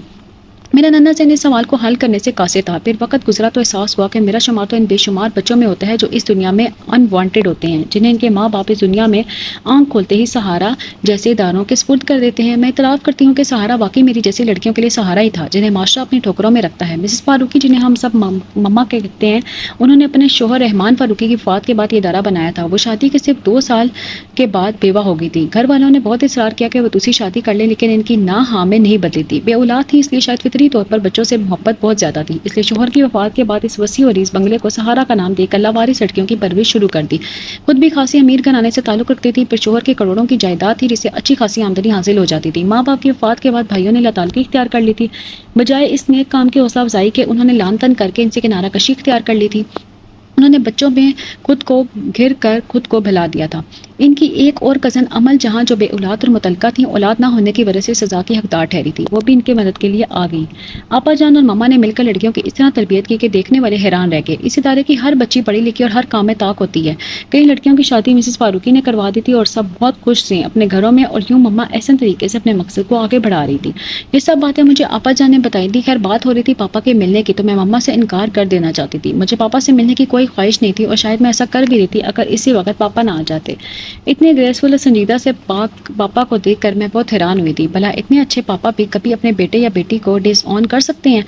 میرا ننا سے اس سوال کو حل کرنے سے قاصر تھا۔ پھر وقت گزرا تو احساس ہوا کہ میرا شمار تو ان بے شمار بچوں میں ہوتا ہے جو اس دنیا میں ان وانٹیڈ ہوتے ہیں، جنہیں ان کے ماں باپ اس دنیا میں آنکھ کھولتے ہی سہارا جیسے اداروں کے سپرد کر دیتے ہیں۔ میں اعتراف کرتی ہوں کہ سہارا واقعی میری جیسی لڑکیوں کے لیے سہارا ہی تھا، جنہیں معاشرہ اپنی ٹھوکروں میں رکھتا ہے۔ مسز فاروقی، جنہیں ہم سب مما کہتے ہیں، انہوں نے اپنے شوہر رحمان فاروقی کی وفات کے بعد یہ ادارہ بنایا تھا۔ وہ شادی کے صرف 2 سال کے بعد بیوہ ہو گئی تھی۔ گھر والوں نے بہت اصرار کیا کہ وہ دوسری شادی کر لیں، لیکن ان کی نہ ہاں میں نہیں بدلی تھی۔ بے اولاد تھی، اس لیے شاید فطری طور پر بچوں سے محبت بہت زیادہ تھی، اس لیے شوہر کی وفات کے بعد اس وسیع و عریض بنگلے کو سہارا کا نام دے کر لاوارث لڑکیوں کی پرورش شروع کر دی۔ خود بھی خاصی امیر گھرانے سے تعلق رکھتی تھی، پھر شوہر کی کروڑوں کی جائیداد تھی جس سے اچھی خاصی آمدنی حاصل ہو جاتی تھی۔ ماں باپ کی وفات کے بعد بھائیوں نے لاتعلقی اختیار کر لی تھی، بجائے اس نیک کام کی حوصلہ افزائی کے انہوں نے لان تن کر کے ان سے کنارہ کشی اختیار کر لی تھی۔ انہوں نے بچوں میں خود کو گھر کر خود کو بھلا دیا تھا۔ ان کی ایک اور کزن عمل جہاں، جو بے اولاد اور متعلقہ تھیں، اولاد نہ ہونے کی وجہ سے سزا کی حقدار ٹھہری تھی، وہ بھی ان کے مدد کے لیے آ گئی۔ آپا جان اور ماما نے مل کر لڑکیوں کی اس طرح تربیت کی کہ دیکھنے والے حیران رہ گئے۔ اس ادارے کی ہر بچی پڑھی لکھی اور ہر کام میں طاق ہوتی ہے۔ کئی لڑکیوں کی شادی مسز فاروقی نے کروا دی تھی اور سب بہت خوش تھیں اپنے گھروں میں، اور یوں مما احسن طریقے سے اپنے مقصد کو آگے بڑھا رہی تھی۔ یہ سب باتیں مجھے آپا جان نے بتائی تھی۔ خیر بات ہو رہی تھی پاپا کے ملنے کی، تو میں مما سے انکار کر دینا چاہتی تھی۔ مجھے پاپا سے ملنے کی کوئی خواہش نہیں تھی، اور شاید میں ایسا کر بھی رہی تھی اگر اسی وقت پاپا نہ آ جاتے۔ اتنے گریسفل اور سنجیدہ سے پاپا کو دیکھ کر میں بہت حیران ہوئی تھی۔ بھلا اتنے اچھے پاپا بھی کبھی اپنے بیٹے یا بیٹی کو ڈس آن کر سکتے ہیں؟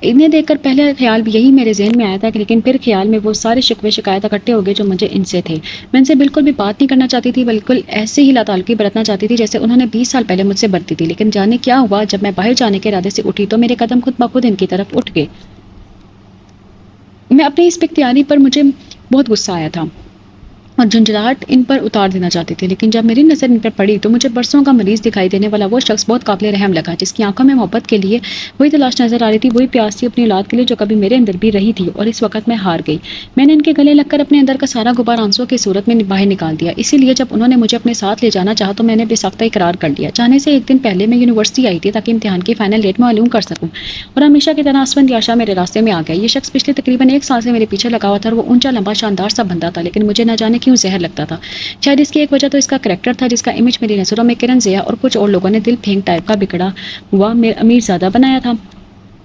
انہیں دیکھ کر پہلے خیال بھی یہی میرے ذہن میں آیا تھا، لیکن پھر خیال میں وہ سارے شکوے شکایت اکٹھے ہو گئے جو مجھے ان سے تھے۔ میں ان سے بالکل بھی بات نہیں کرنا چاہتی تھی، بالکل ایسے ہی لاتعلقی برتنا چاہتی تھی جیسے انہوں نے 20 سال پہلے مجھ سے برتی تھی۔ لیکن جانے کیا ہوا، جب میں باہر جانے کے ارادے سے اٹھی تو میرے قدم خود بخود ان کی طرف اٹھ گئے۔ میں اپنی اس اختیاری پر مجھے بہت غصہ آیا تھا اور جھنجھلاہٹ ان پر اتار دینا چاہتی تھی، لیکن جب میری نظر ان پر پڑی تو مجھے برسوں کا مریض دکھائی دینے والا وہ شخص بہت قابل رحم لگا، جس کی آنکھوں میں محبت کے لیے وہی تلاش نظر آ رہی تھی، وہی پیاس تھی اپنی اولاد کے لیے جو کبھی میرے اندر بھی رہی تھی، اور اس وقت میں ہار گئی۔ میں نے ان کے گلے لگ کر اپنے اندر کا سارا غبار آنسوں کی صورت میں باہر نکال دیا۔ اسی لیے جب انہوں نے مجھے اپنے ساتھ لے جانا چاہا تو میں نے بے ساختہ اقرار کر لیا۔ جانے سے ایک دن پہلے میں یونیورسٹی آئی تھی تاکہ امتحان کی فائنل ڈیٹ معلوم کر سکوں، اور ہمیشہ کی طرح اسفند یاشا میرے راستے میں آ گیا۔ یہ شخص پچھلے تقریباً 1 سال سے میرے پیچھے لگا ہوا تھا، اور وہ اونچا لمبا شاندار سا بندہ تھا، لیکن مجھے نہ جانے کیوں زہر لگتا تھا۔ شاید اس کی ایک وجہ تو اس کا کریکٹر تھا، جس کا امیج میری نظروں میں کرن ضیاء اور کچھ اور لوگوں نے دل پھینک ٹائپ کا بگڑا ہوا امیر زادہ بنایا تھا،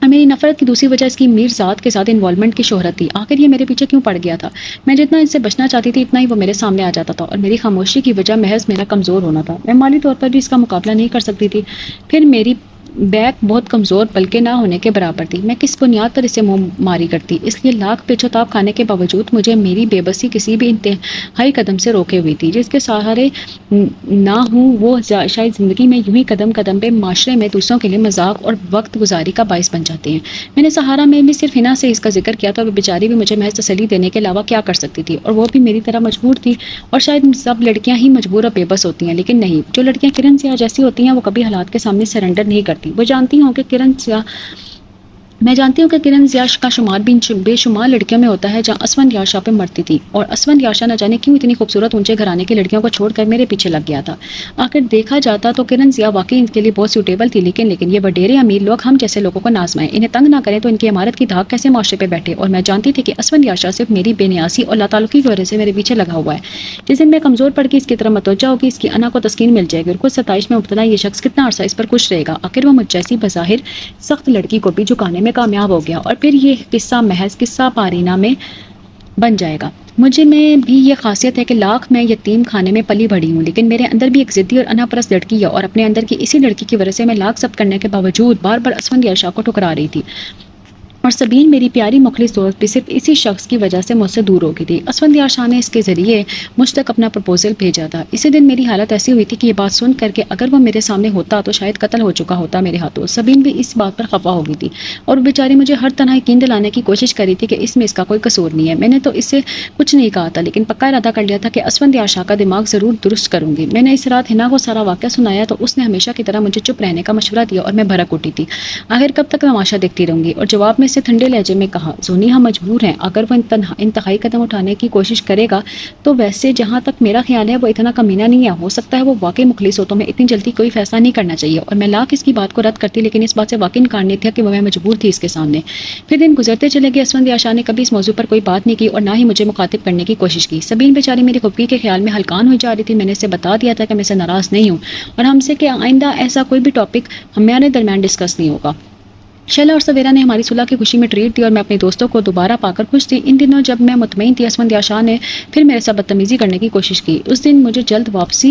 اور میری نفرت کی دوسری وجہ اس کی میر ذات کے ساتھ انوالومنٹ کی شہرت تھی۔ آخر یہ میرے پیچھے کیوں پڑ گیا تھا؟ میں جتنا ان سے بچنا چاہتی تھی اتنا ہی وہ میرے سامنے آ جاتا تھا، اور میری خاموشی کی وجہ محض میرا کمزور ہونا تھا۔ میں مالی طور پر بھی اس کا مقابلہ نہیں کر سکتی تھی، پھر میری بیک بہت کمزور بلکہ نہ ہونے کے برابر تھی۔ میں کس بنیاد پر اسے منہ ماری کرتی؟ اس لیے لاکھ پیچ و تاب کھانے کے باوجود مجھے میری بے بسی کسی بھی انتہائی قدم سے روکے ہوئی تھی۔ جس کے سہارے نہ ہوں وہ شاید زندگی میں یوں ہی قدم قدم پہ معاشرے میں دوسروں کے لیے مذاق اور وقت گزاری کا باعث بن جاتے ہیں۔ میں نے سہارا میں بھی صرف ہنا سے اس کا ذکر کیا تھا، وہ بیچاری بھی مجھے محض تسلی دینے کے علاوہ کیا کر سکتی تھی، اور وہ بھی میری طرح مجبور تھی۔ اور شاید سب لڑکیاں ہی مجبور اور بے بس ہوتی ہیں، لیکن نہیں، جو لڑکیاں کرن ضیاء جیسی ہوتی ہیں وہ کبھی حالات کے سامنے سرنڈر نہیں کرتی۔ وہ جانتی ہوں کہ میں جانتی ہوں کہ کرن ضیاء کا شمار بھی بے شمار لڑکیوں میں ہوتا ہے جہاں اسفند یاشا پہ مرتی تھی، اور اسفند یاشا نہ جانے کیوں اتنی خوبصورت اونچے گھرانے کی لڑکیوں کو چھوڑ کر میرے پیچھے لگ گیا تھا۔ آخر دیکھا جاتا تو کرن ضیاء واقعی ان کے لیے بہت سوٹیبل تھی، لیکن یہ وڈیرے امیر لوگ ہم جیسے لوگوں کو نازمائیں، انہیں تنگ نہ کریں تو ان کی عمارت کی دھاک کیسے معاشرے پہ بیٹھے۔ اور میں جانتی تھی کہ اسفند یاشا صرف میری بے نیازی اور لاتعلقی کی وجہ سے میرے پیچھے لگا ہوا ہے۔ جس دن میں کمزور پڑ کے اس کی طرف متوجہ ہوگی، اس کی انا کو تسکین مل جائے گی، اور خود ستائش میں مبتلا یہ شخص کتنا عرصہ اس پر خوش رہے گا؟ آخر وہ مجھ جیسی بظاہر سخت لڑکی کو بھی جھکانے میں میں کامیاب ہو گیا اور پھر یہ قصہ محض قصہ پارینہ میں بن جائے گا۔ مجھے میں بھی یہ خاصیت ہے کہ لاکھ میں یتیم خانے میں پلی بڑھی ہوں، لیکن میرے اندر بھی ایک ضدی اور انا پرست لڑکی ہے، اور اپنے اندر کی اسی لڑکی کی وجہ سے میں لاکھ ضبط کرنے کے باوجود بار بار اسفندیار شاہ کو ٹھکرا رہی تھی، اور سبین میری پیاری مخلص دوست بھی صرف اسی شخص کی وجہ سے مجھ سے دور ہو گئی تھی۔ اسفندیار شاہ نے اس کے ذریعے مجھ تک اپنا پرپوزل بھیجا تھا۔ اسی دن میری حالت ایسی ہوئی تھی کہ یہ بات سن کر کہ اگر وہ میرے سامنے ہوتا تو شاید قتل ہو چکا ہوتا میرے ہاتھوں۔ سبین بھی اس بات پر خفا ہو گئی تھی اور بیچاری مجھے ہر طرح یقین دلانے کی کوشش کری تھی کہ اس میں اس کا کوئی قصور نہیں ہے۔ میں نے تو اس سے کچھ نہیں کہا تھا، لیکن پکا ارادہ کر لیا تھا کہ اسفندیار شاہ کا دماغ ضرور درست کروں گی۔ میں نے اس رات حنا کو سارا واقعہ سنایا تو اس نے ہمیشہ کی طرح مجھے چپ رہنے کا مشورہ دیا اور میں بھڑک اٹھی تھی۔ آخر کب تک تماشا دیکھتی رہوں گی؟ اور جواب میں سے ٹھنڈے لہجے میں کہا، زونی ہم مجبور ہیں، اگر وہ انتہائی قدم اٹھانے کی کوشش کرے گا تو ویسے جہاں تک میرا خیال ہے وہ اتنا کمینہ نہیں ہے، ہو سکتا ہے وہ واقعی مخلص ہو، تو میں اتنی جلدی کوئی فیصلہ نہیں کرنا چاہیے۔ اور میں لاکھ اس کی بات کو رد کرتی، لیکن اس بات سے واقعی انکار نہیں تھا کہ وہ میں مجبور تھی اس کے سامنے۔ پھر دن گزرتے چلے گئے، اسفندیار شاہ نے کبھی اس موضوع پر کوئی بات نہیں کی اور نہ ہی مجھے مخاطب کرنے کی کوشش کی۔ سبین بیچاری میری خفگی کے خیال میں ہلکان ہوئی جا رہی تھی۔ میں نے اسے بتا دیا تھا کہ میں اسے ناراض نہیں ہوں اور ہم سے کہ آئندہ ایسا کوئی بھی ٹاپک ہمارے درمیان ڈسکس نہیں ہوگا۔ شیلا اور سویرا نے ہماری صلح کی خوشی میں ٹریٹ دی اور میں اپنے دوستوں کو دوبارہ پا کر خوش تھی۔ ان دنوں جب میں مطمئن تھی، اسفندیار شاہ نے پھر میرے ساتھ بدتمیزی کرنے کی کوشش کی۔ اس دن مجھے جلد واپس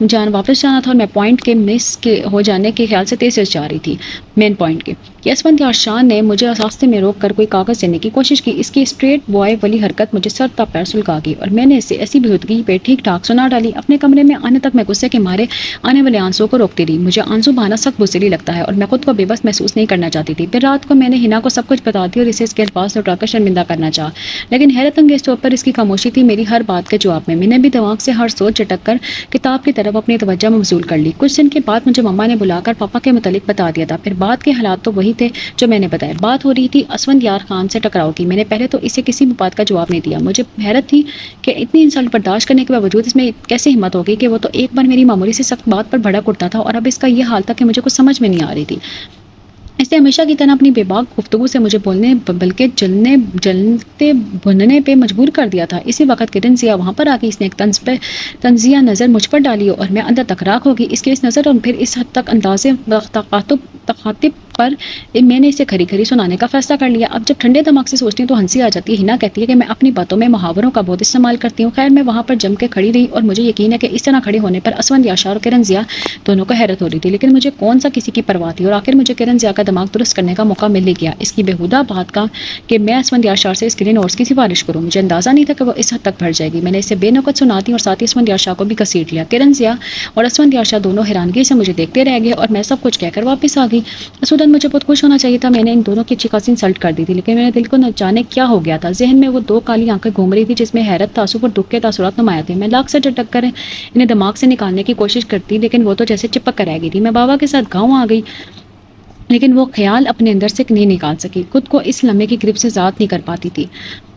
جانا تھا اور میں پوائنٹ کے مس کے ہو جانے کے خیال سے تیز جا رہی تھی مین پوائنٹ کے کہ اسفندیار شاہ نے مجھے راستے میں روک کر کوئی کاغذ دینے کی کوشش کی۔ اس کی اسٹریٹ بوائے والی حرکت مجھے سر تا پیر سلگا گئی اور میں نے اسے ایسی بےہودگی پہ ٹھیک ٹھاک سنا ڈالی۔ اپنے کمرے میں آنے تک میں غصے کے مارے آنے والے آنسو کو روکتی رہی۔ مجھے آنسو بہانا سخت بزدلی لگتا ہے اور میں خود کو بے بس محسوس نہیں کرنا چاہتی تھی۔ پھر رات کو میں نے حنا کو سب کچھ بتا دیا اور اسے اس کے الفاظ لوٹا کر شرمندہ کرنا چاہا، لیکن حیرت انگیز طور پر اس کی خاموشی تھی میری ہر بات کے جواب میں۔ میں نے بھی دماغ سے ہر سوچ جھٹک کر کتاب کی طرف اپنی توجہ مبذول کر لی۔ کچھ دن کے بعد مجھے مما نے بلا کر پاپا کے متعلق بتا دیا تھا۔ پھر بعد کے حالات تو وہی تھے جو میں نے بتایا۔ بات ہو رہی تھی اسفندیار خان سے ٹکراؤ کی۔ میں نے پہلے تو اسے کسی بھی بات کا جواب نہیں دیا۔ مجھے حیرت تھی کہ اتنی انسلٹ برداشت کرنے کے باوجود اس میں کیسے ہمت ہوگی کہ وہ تو ایک بار میری معمولی سی سخت بات پر بھڑک اٹھتا تھا اور اب اس کا یہ حال تھا کہ مجھے کچھ سمجھ میں نہیں آ رہی تھی۔ اس نے ہمیشہ کی طرح اپنی بے باک گفتگو سے مجھے بولنے بلکہ جلتے بھننے پہ مجبور کر دیا تھا۔ اسی وقت کرن ضیا وہاں پر آ گئی۔ اس نے ایک تنزیہ نظر مجھ پر ڈالی اور میں اندر تک راکھ ہوگی اس کے اس نظر اور پھر اس حد تک انداز تخاطب پر میں نے اسے کھری کھری سنانے کا فیصلہ کر لیا۔ اب جب ٹھنڈے دماغ سے سوچتی ہوں تو ہنسی آ جاتی ہے۔ حنا کہتی ہے کہ میں اپنی باتوں میں محاوروں کا بہت استعمال کرتی ہوں۔ خیر میں وہاں پر جم کے کھڑی رہی اور مجھے یقین ہے کہ اس طرح کھڑے ہونے پر اسفندیار شاہ اور کرن ضیا دونوں کو حیرت ہو رہی تھی، لیکن مجھے کون سا کسی کی پرواہ تھی اور آخر مجھے کرن ضیا کا دماغ درست کرنے کا موقع مل ہی گیا۔ اس کی بےہودہ بات کا کہ میں اسفندیار شاہ سے اسکرین نوٹس کی سفارش کروں، مجھے اندازہ نہیں تھا کہ وہ اس حد تک بڑھ جائے گی۔ میں نے اسے بے نوقت سنا دی اور ساتھ ہی اسفندیار شاہ کو بھی گھسیٹ لیا۔ کرن ضیا اور اسفندیار شاہ دونوں حیرانگی سے مجھے دیکھتے رہ گئے اور میں سب کچھ کہہ کر واپس آ گئی۔ اصولاً مجھے بہت خوش ہونا چاہیے تھا، میں نے ان دونوں کی اچھی خاصی انسلٹ کر دی تھی، لیکن میرے دل کو نہ جانے کیا ہو گیا تھا۔ ذہن میں وہ دو کالی آنکھیں گھوم رہی تھی جس میں حیرت، تعصب اور دکھ کے تاثرات نمایاں تھے۔ میں لاکھ سے جھٹک کر انہیں دماغ سے نکالنے کی کوشش کرتی، لیکن وہ تو جیسے چپک کر رہ گئی تھی۔ میں بابا کے ساتھ گاؤں آ گئی، لیکن وہ خیال اپنے اندر سے نہیں نکال سکی، خود کو اس لمحے کی گرفت سے ذات نہیں کر پاتی تھی۔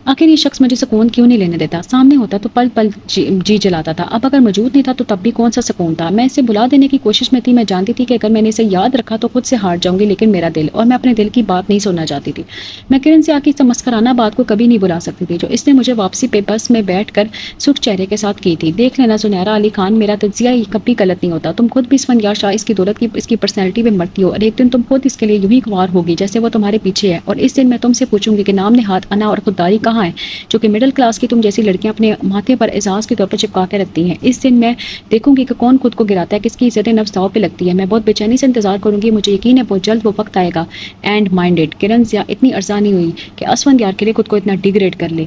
آخر یہ شخص مجھے سکون کیوں نہیں لینے دیتا؟ سامنے ہوتا تو پل پل جی جلاتا تھا، اب اگر موجود نہیں تھا تو تب بھی کون سا سکون تھا؟ میں اسے بلا دینے کی کوشش میں تھی۔ میں جانتی تھی کہ اگر میں نے اسے یاد رکھا تو خود سے ہار جاؤں گی، لیکن میرا دل اور میں اپنے دل کی بات نہیں سننا چاہتی تھی۔ میں کرن ضیا کی مسخرانہ بات کو کبھی نہیں بلا سکتی تھی جو اس نے مجھے واپسی پہ بس میں بیٹھ کر سرخ چہرے کے ساتھ کی تھی۔ دیکھ لینا زنیرہ علی خان، میرا تجزیہ کبھی غلط نہیں ہوتا۔ تم خود بھی اسفندیار شاہ اس کی دولت کی، اس کی پرسنالٹی پہ مرتی ہو اور ایک دن تم خود اس کے لیے یوں ہی خوار ہوگی جیسے وہ تمہارے پیچھے ہے۔ اور اس دن میں تم سے پوچھوں گی کہ نام نہاد، انا اور خودداری کہاں ہے جو کہ مڈل کلاس کی تم جیسی لڑکیاں اپنے ماتھے پر اعزاز کے طور پر چپکا کے رکھتی ہیں۔ اس دن میں دیکھوں گی کہ کون خود کو گراتا ہے، کس کی عزت نفس داؤ پہ لگتی ہے۔ میں بہت بے چینی سے انتظار کروں گی، مجھے یقین ہے بہت جلد وہ وقت آئے گا۔ اینڈ مائنڈیڈ کرن ضیا اتنی ارزانی ہوئی کہ اسفندیار کے لیے خود کو اتنا ڈیگریڈ کر لے،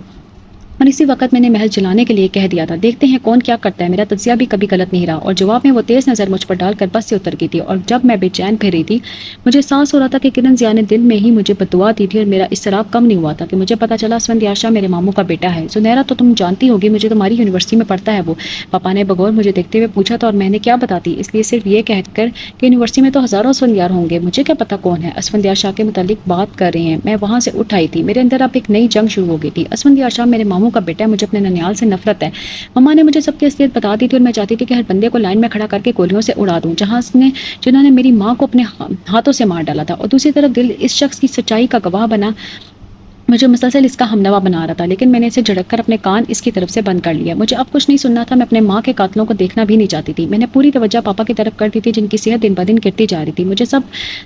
اور اسی وقت میں نے محض جلانے کے لیے کہہ دیا تھا۔ دیکھتے ہیں کون کیا کرتا ہے۔ میرا تجزیہ بھی کبھی غلط نہیں رہا اور جواب میں وہ تیز نظر مجھ پر ڈال کر بس سے اتر گئی تھی۔ اور جب میں بے چین پھر رہی تھی مجھے احساس ہو رہا تھا کہ کرن ضیا نے دل میں ہی مجھے بددعا دی تھی اور میرا اضطراب کم نہیں ہوا تھا کہ مجھے پتا چلا اسفندیار شاہ میرے ماموں کا بیٹا ہے۔ زنیرہ تو تم جانتی ہوگی مجھے تمہاری یونیورسٹی میں پڑھتا ہے وہ، پاپا نے بغور مجھے دیکھتے ہوئے پوچھا تھا اور میں نے کیا بتاتی، اس لیے صرف یہ کہہ کر کہ یونیورسٹی میں تو ہزاروں اسفندیار ہوں گے، مجھے کیا پتا کون ہے۔ اسفندیار شاہ کے متعلق بات کر رہے ہیں۔ میں وہاں سے اٹھ آئی تھی، میرے اندر اب ایک نئی جنگ شروع ہو گئی تھی۔ اسفندیار شاہ میرے ماموں کا بیٹا ہے، مجھے اپنے ننیال سے نفرت ہے۔ مما نے مجھے سب کی اصلیت بتا دی تھی اور میں چاہتی تھی کہ ہر بندے کو لائن میں کھڑا کر کے گولیوں سے اڑا دوں جنہوں نے میری ماں کو اپنے ہاتھوں سے مار ڈالا تھا، اور دوسری طرف دل اس شخص کی سچائی کا گواہ بنا مجھے مسلسل اس کا ہمنوا بنا رہا تھا، لیکن میں نے اسے جھڑک کر اپنے کان اس کی طرف سے بند کر لیا۔ مجھے اب کچھ نہیں سننا تھا، میں اپنے ماں کے قاتلوں کو دیکھنا بھی نہیں چاہتی تھی۔ میں نے پوری توجہ پاپا کی طرف کر دی تھی، جن کی صحت دن بدن گرتی جا رہی تھی۔ مجھے سب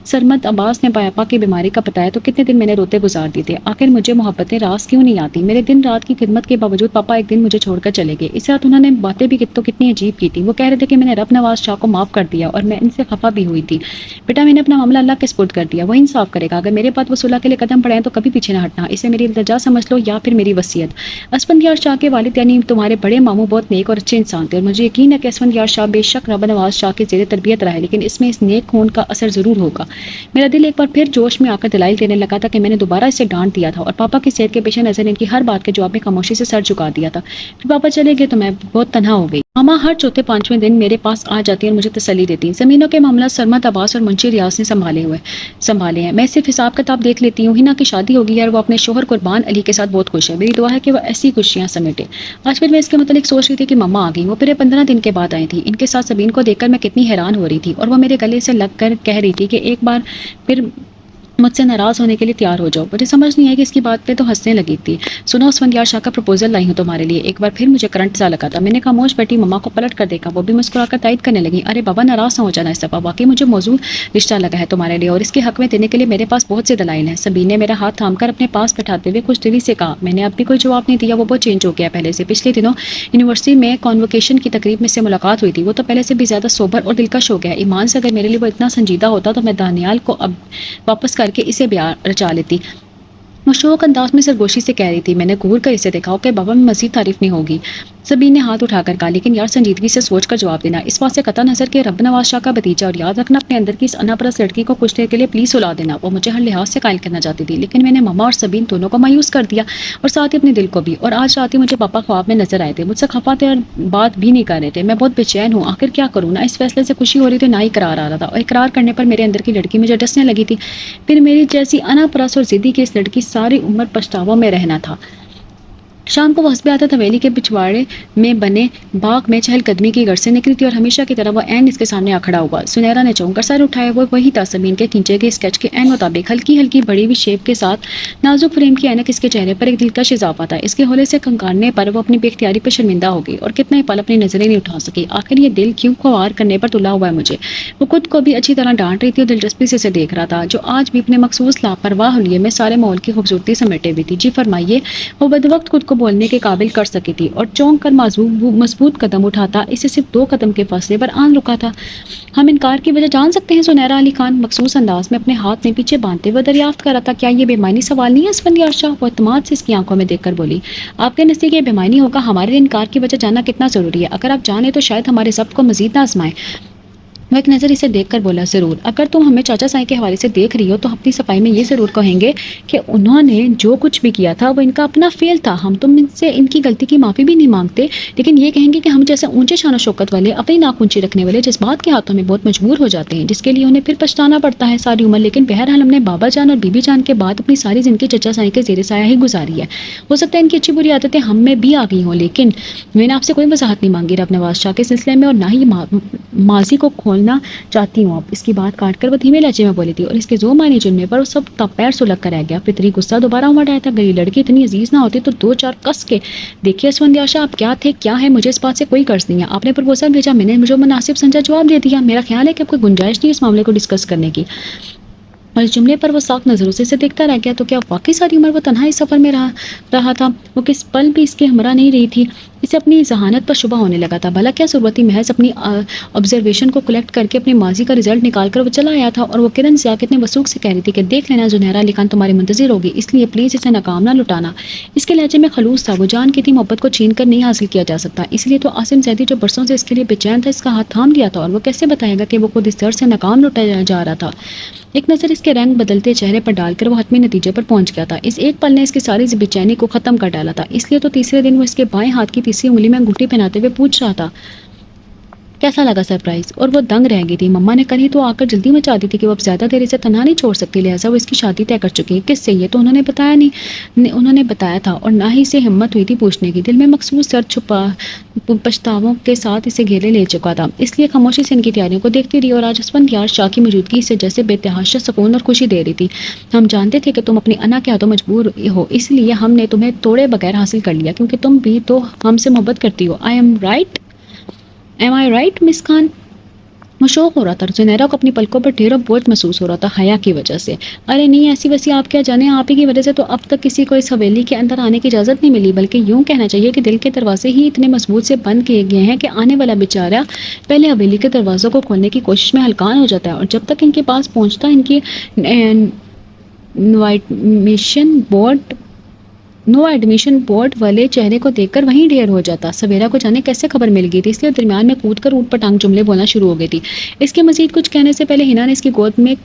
سرمد عباس نے پاپا کی بیماری کا بتایا تو کتنے دن میں نے روتے گزار دی تھے۔ آخر مجھے محبتیں راز کیوں نہیں آتی؟ میرے دن رات کی خدمت کے باوجود پاپا ایک دن مجھے چھوڑ کر چلے گئے۔ اس رات انہوں نے باتیں بھی کتنی عجیب کی تھی۔ وہ کہہ رہے تھے کہ میں نے رب نواز شاہ کو معاف کر دیا اور میں ان سے خفا بھی ہوئی تھی۔ بیٹا میں نے اپنا معاملہ اللہ کے سپرد کر دیا، وہ انصاف کرے گا۔ اگر میرے بعد وہ صلح کے لیے قدم بڑھائیں تو کبھی پیچھے نہ ہٹنا، اسے میری التجا سمجھ لو یا پھر میری وصیت۔ اسفندیار شاہ کے والد یعنی تمہارے بڑے ماموں بہت نیک اور اچھے انسان تھے، اور مجھے یقین ہے کہ اسفندیار شاہ بے شک رب نواز شاہ کے زیر تربیت رہا ہے، لیکن اس میں اس نیک خون کا اثر ضرور ہوگا۔ میرا دل ایک بار پھر جوش میں آ کر دلائل دینے لگا تھا کہ میں نے دوبارہ اسے ڈانٹ دیا تھا اور پاپا کی صحت کے پیش نظر ان کی ہر بات کے جواب میں خاموشی سے سر جھکا دیا تھا۔ پھر پاپا چلے گئے تو میں بہت تنہا ہو گئی۔ ماما ہر چوتھے پانچویں دن میرے پاس آ جاتی اور مجھے تسلی دیتی۔ زمینوں کے معاملہ سرمد عباس اور منشی ریاض نے سنبھالے ہیں، میں صرف حساب کتاب دیکھ لیتی ہوں۔ ہینا کی شادی ہوگی اور وہ اپنے شوہر قربان علی کے ساتھ بہت خوش ہے، میری دعا ہے کہ وہ ایسی خوشیاں سمیٹے۔ آج پھر میں اس کے متعلق سوچ رہی تھی کہ ماما آ گئی، وہ پھر 15 دن کے بعد آئی تھی۔ ان کے ساتھ سبین کو دیکھ کر میں کتنی حیران ہو رہی تھی، اور وہ میرے گلے سے لگ کر کہہ رہی تھی کہ ایک بار پھر مجھ سے ناراض ہونے کے لیے تیار ہو جاؤ۔ مجھے سمجھ نہیں آئی کہ اس کی بات پہ تو ہنسنے لگی تھی۔ سنو اسفندیار شاہ کا پروپوزل لائی ہوں تمہارے لیے۔ ایک بار پھر مجھے کرنٹ سا لگا تھا۔ میں نے خاموش بیٹھی ماما کو پلٹ کر دیکھا، وہ بھی مسکرا کر تائید کرنے لگی۔ ارے بابا ناراض نہ ہو جانا اس دفعہ، واقعی مجھے موضوع رشتہ لگا ہے تمہارے لیے، اور اس کے حق میں دینے کے لیے میرے پاس بہت سے دلائل ہیں۔ سبین نے میرا ہاتھ تھام کر اپنے پاس بٹھاتے ہوئے خوش دلی سے کہا۔ میں نے اب بھی کوئی جواب نہیں دیا، وہ بہت چینج ہو گیا پہلے سے۔ پچھلے دنوں یونیورسٹی میں کانوکیشن کی تقریب میں سے ملاقات ہوئی تھی، وہ تو پہلے سے بھی زیادہ سوبر اور دلکش ہو گیا۔ ایمان سے اگر میرے لیے وہ اتنا سنجیدہ ہوتا تو میں دانیال کو اب واپس کر کے اسے بیاہ رچا لیتی۔ وہ شوق انداز میں سرگوشی سے کہہ رہی تھی۔ میں نے گور کر اسے دیکھا کہ بابا میں مزید تعریف نہیں ہوگی۔ سبین نے ہاتھ اٹھا کر کہا، لیکن یار سنجیدگی سے سوچ کر جواب دینا، اس بات سے قطع نظر کہ رب نواز شاہ کا بھتیجا، اور یاد رکھنا اپنے اندر کی اس انا پرست لڑکی کو کچھ دیر کے لیے پلیز سلا دینا۔ وہ مجھے ہر لحاظ سے قائل کرنا چاہتی تھی، لیکن میں نے ماما اور سبین دونوں کو مایوس کر دیا، اور ساتھ ہی اپنے دل کو بھی۔ اور آج رات ہی مجھے پاپا خواب میں نظر آئے تھے، مجھ سے خفا تھے اور بات بھی نہیں کر رہے تھے۔ میں بہت بے چین ہوں، آخر کیا کروں؟ نہ اس فیصلے سے خوشی ہو رہی تھی، نہ ہی اقرار آ رہا تھا، اور اقرار کرنے پر میرے اندر کی لڑکی مجھے ڈسنے لگی تھی۔ پھر میری جیسی انا پرست اور ضدی کی اس لڑکی ساری عمر پچھتاووں میں رہنا تھا۔ شام کو وہ حسب عادت حویلی کے پچھواڑے میں بنے باغ میں چہل قدمی کی گھر سے نکلی تھی، اور ہمیشہ کی طرح وہ عین اس کے سامنے آ کھڑا ہوا۔ سنیرا نے چونک کر سر اٹھایا، وہ وہی تھا سبین کے کھینچے گئے اسکیچ کے عین مطابق، ہلکی ہلکی بڑی ہوئی شیپ کے ساتھ نازک فریم کی اینک اس کے چہرے پر ایک دلکش اضافہ تھا۔ اس کے ہولے سے کنکارنے پر وہ اپنی بے اختیاری پر شرمندہ ہو گئی، اور کتنے پل اپنی نظریں نہیں اٹھا سکی۔ آخر یہ دل کیوں خوار کرنے پر تلا ہوا ہے مجھے؟ وہ خود کو بھی اچھی طرح ڈانٹ رہی تھی اور دلچسپی سے اسے دیکھ رہا تھا، جو آج بھی اپنے مخصوص لاپرواہ حلیے میں سارے ماحول کی خوبصورتی سمیٹے ہوئی تھی۔ جی فرمائیے۔ وہ بدوقت خود کو بولنے کے قابل کر سکی تھی، اور چونک کر مضبوط قدم اٹھاتا اسے صرف 2 قدم کے فاصلے پر آن رکا تھا۔ ہم انکار کی وجہ جان سکتے ہیں؟ سنیرا علی خان مخصوص انداز میں اپنے ہاتھ میں پیچھے باندھتے ہوئے دریافت کر رہا تھا۔ کیا یہ بے معنی سوال نہیں ہے اسفندیار شاہ؟ وہ اعتماد سے اس کی آنکھوں میں دیکھ کر بولی۔ آپ کے نزدیک یہ بے معنی ہوگا؟ ہمارے لیے انکار کی وجہ جاننا کتنا ضروری ہے؟ اگر آپ جانیں تو شاید ہمارے ضبط کو مزید نہ آزمائیں۔ وہ ایک نظر اسے دیکھ کر بولا، ضرور۔ اگر تم ہمیں چاچا سائیں کے حوالے سے دیکھ رہی ہو تو اپنی صفائی میں یہ ضرور کہیں گے کہ انہوں نے جو کچھ بھی کیا تھا وہ ان کا اپنا فیل تھا۔ ہم تم سے ان کی غلطی کی معافی بھی نہیں مانگتے، لیکن یہ کہیں گے کہ ہم جیسے اونچے شان و شوکت والے، اپنی ناک اونچی رکھنے والے جذبات کے ہاتھوں میں بہت مجبور ہو جاتے ہیں، جس کے لیے انہیں پھر پچھتانا پڑتا ہے ساری عمر۔ لیکن بہرحال ہم نے بابا جان اور بی بی جان کے بعد اپنی ساری زندگی چچا سائیں کے زیر سایہ ہی گزاری ہے۔ ہو سکتا ہے ان کی اچھی بری عادتیں ہم میں بھی آ گئی ہوں، لیکن میں نے آپ سے کوئی وضاحت نہیں مانگی رب نواز شاہ کے سلسلے میں، اور نہ ہی ماضی کو کھولنا چاہتی ہوں۔ اب اس کی بات کاٹ کر وہ دھیمے لہجے میں بولی تھی، اور اس کے زو معنی چننے پر وہ سب پیر سلگ کر رہ گیا۔ فطری غصہ دوبارہ امڑ آیا تھا۔ گلی لڑکی اتنی عزیز نہ ہوتی تو 2-4 کس کے دیکھیے اسفندیار شاہ، آپ کیا تھے کیا ہے مجھے اس بات سے کوئی غرض نہیں ہے۔ آپ نے پروپوزل بھیجا، میں نے مجھے مناسب سمجھا جواب دے دیا۔ میرا خیال ہے کہ اب کوئی گنجائش نہیں اس معاملے کو ڈسکس کرنے کی۔ اور اس جملے پر وہ ساکھ نظروں سے دیکھتا رہ گیا۔ تو کیا واقعی ساری عمر وہ تنہا اس سفر میں رہا تھا؟ وہ کس پل بھی اس کے ہمراہ نہیں رہی تھی؟ اسے اپنی ذہانت پر شبہ ہونے لگا تھا۔ بھلا کیا ضرورت تھی؟ محض اپنی آبزرویشن کو کلیکٹ کر کے اپنے ماضی کا رزلٹ نکال کر وہ چلا آیا تھا، اور وہ کرن ضیاء کتنے وثوق سے کہہ رہی تھی کہ دیکھ لینا زنیرا علی خان تمہاری منتظر ہوگی، اس لیے پلیز اسے ناکام نہ لٹانا۔ اس کے لہجے میں خلوص تھا، وہ جان کی تھی محبت کو چھین کر نہیں حاصل کیا جا سکتا۔ اس لیے تو عاصم زیدی جو برسوں سے اس کے لیے بے چین تھا، اس کا ہاتھ تھام لیا تھا، اور وہ کیسے بتائے گا کہ وہ خود اس طرح سے ناکام لٹایا جا رہا تھا؟ ایک نظر اس کے رنگ بدلتے چہرے پر ڈال کر وہ حتمی نتیجے پر پہنچ گیا تھا۔ اس ایک پل نے اس کی ساری بے چینی کو ختم کر ڈالا تھا۔ اس لیے تو تیسرے دن وہ اس کے بائیں ہاتھ کی تیسری انگلی میں انگوٹھی پہناتے ہوئے پوچھ رہا تھا، کیسا لگا سرپرائز؟ اور وہ دنگ رہ گئی تھی. مما نے کل ہی تو آ کر جلدی مچا دی تھی کہ وہ اب زیادہ دیر اسے تنہا نہیں چھوڑ سکتی، لہٰذا وہ اس کی شادی طے کر چکی ہے. کس سے؟ یہ تو انہوں نے بتایا نہیں. انہوں نے بتایا تھا اور نہ ہی اسے ہمت ہوئی تھی پوچھنے کی. دل میں مخصوص سر چھپا پچھتاووں کے ساتھ اسے گھیرے لے چکا تھا، اس لیے خاموشی سے ان کی تیاریوں کو دیکھتی رہی. اور آج اسفندیار شاہ کی موجودگی سے جیسے بے تحاشا سکون اور خوشی دے رہی تھی. ہم جانتے تھے کہ تم اپنی انا کے ہاتھوں مجبور ہو، اس لیے ہم نے تمہیں توڑے بغیر حاصل کر لیا، کیونکہ تم بھی تو ہم سے محبت کرتی ہو. Am I right, مس خان؟ مشوق ہو رہا تھا. زنیرا کو اپنی پلکوں پر ڈھیروں بوجھ محسوس ہو رہا تھا حیا کی وجہ سے. ارے نہیں، ایسی ویسی آپ کیا جانے، آپ ہی کی وجہ سے تو اب تک کسی کو اس حویلی کے اندر آنے کی اجازت نہیں ملی، بلکہ یوں کہنا چاہیے کہ دل کے دروازے ہی اتنے مضبوط سے بند کیے گئے ہیں کہ آنے والا بیچارہ پہلے حویلی کے دروازوں کو کھولنے کی کوشش میں ہلکان ہو جاتا ہے، اور جب تک ان کے پاس پہنچتا ان کی نو ایڈمیشن بورڈ والے چہرے کو دیکھ کر وہیں ڈھیر ہو جاتا. سویرا کو جانے کیسے خبر مل گئی تھی، اس لیے درمیان میں کود کر اوٹ پٹانگ جملے بولنا شروع ہو گئی تھی. اس کے مزید کچھ کہنے سے پہلے ہنا نے اس کی گود میں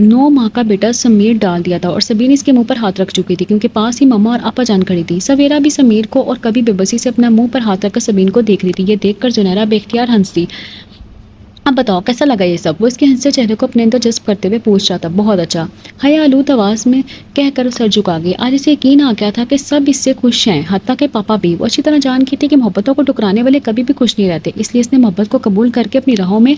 9 ماہ کا بیٹا سمیر ڈال دیا تھا، اور سبین اس کے منہ پر ہاتھ رکھ چکی تھی، کیونکہ پاس ہی مما اور آپا جان کھڑی تھی. سویرا بھی سمیر کو اور کبھی بے بسی سے اپنا منہ پر ہاتھ رکھ کر سبین کو دیکھ رہی تھی. یہ دیکھ کر زنیرا بے اختیار ہنس دی. اب بتاؤ کیسا لگا یہ سب؟ وہ اس کے ہنسے چہرے کو اپنے اندر جذب کرتے ہوئے پوچھ رہا تھا. بہت اچھا، حیا آلود آواز میں کہہ کر سر جھکا گئی. آج اسے یقین آ گیا تھا کہ سب اس سے خوش ہیں، حتیٰ کہ پاپا بھی. وہ اچھی طرح جان کی تھی کہ محبتوں کو ٹکرانے والے کبھی بھی خوش نہیں رہتے، اس لیے اس نے محبت کو قبول کر کے اپنی راہوں میں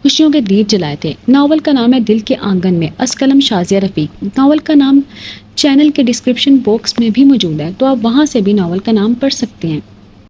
خوشیوں کے دیپ جلائے تھے. ناول کا نام ہے دل کے آنگن میں، از قلم شازیہ رفیق. ناول کا نام چینل کے ڈسکرپشن باکس میں بھی موجود ہے، تو آپ وہاں سے بھی ناول کا نام پڑھ سکتے ہیں.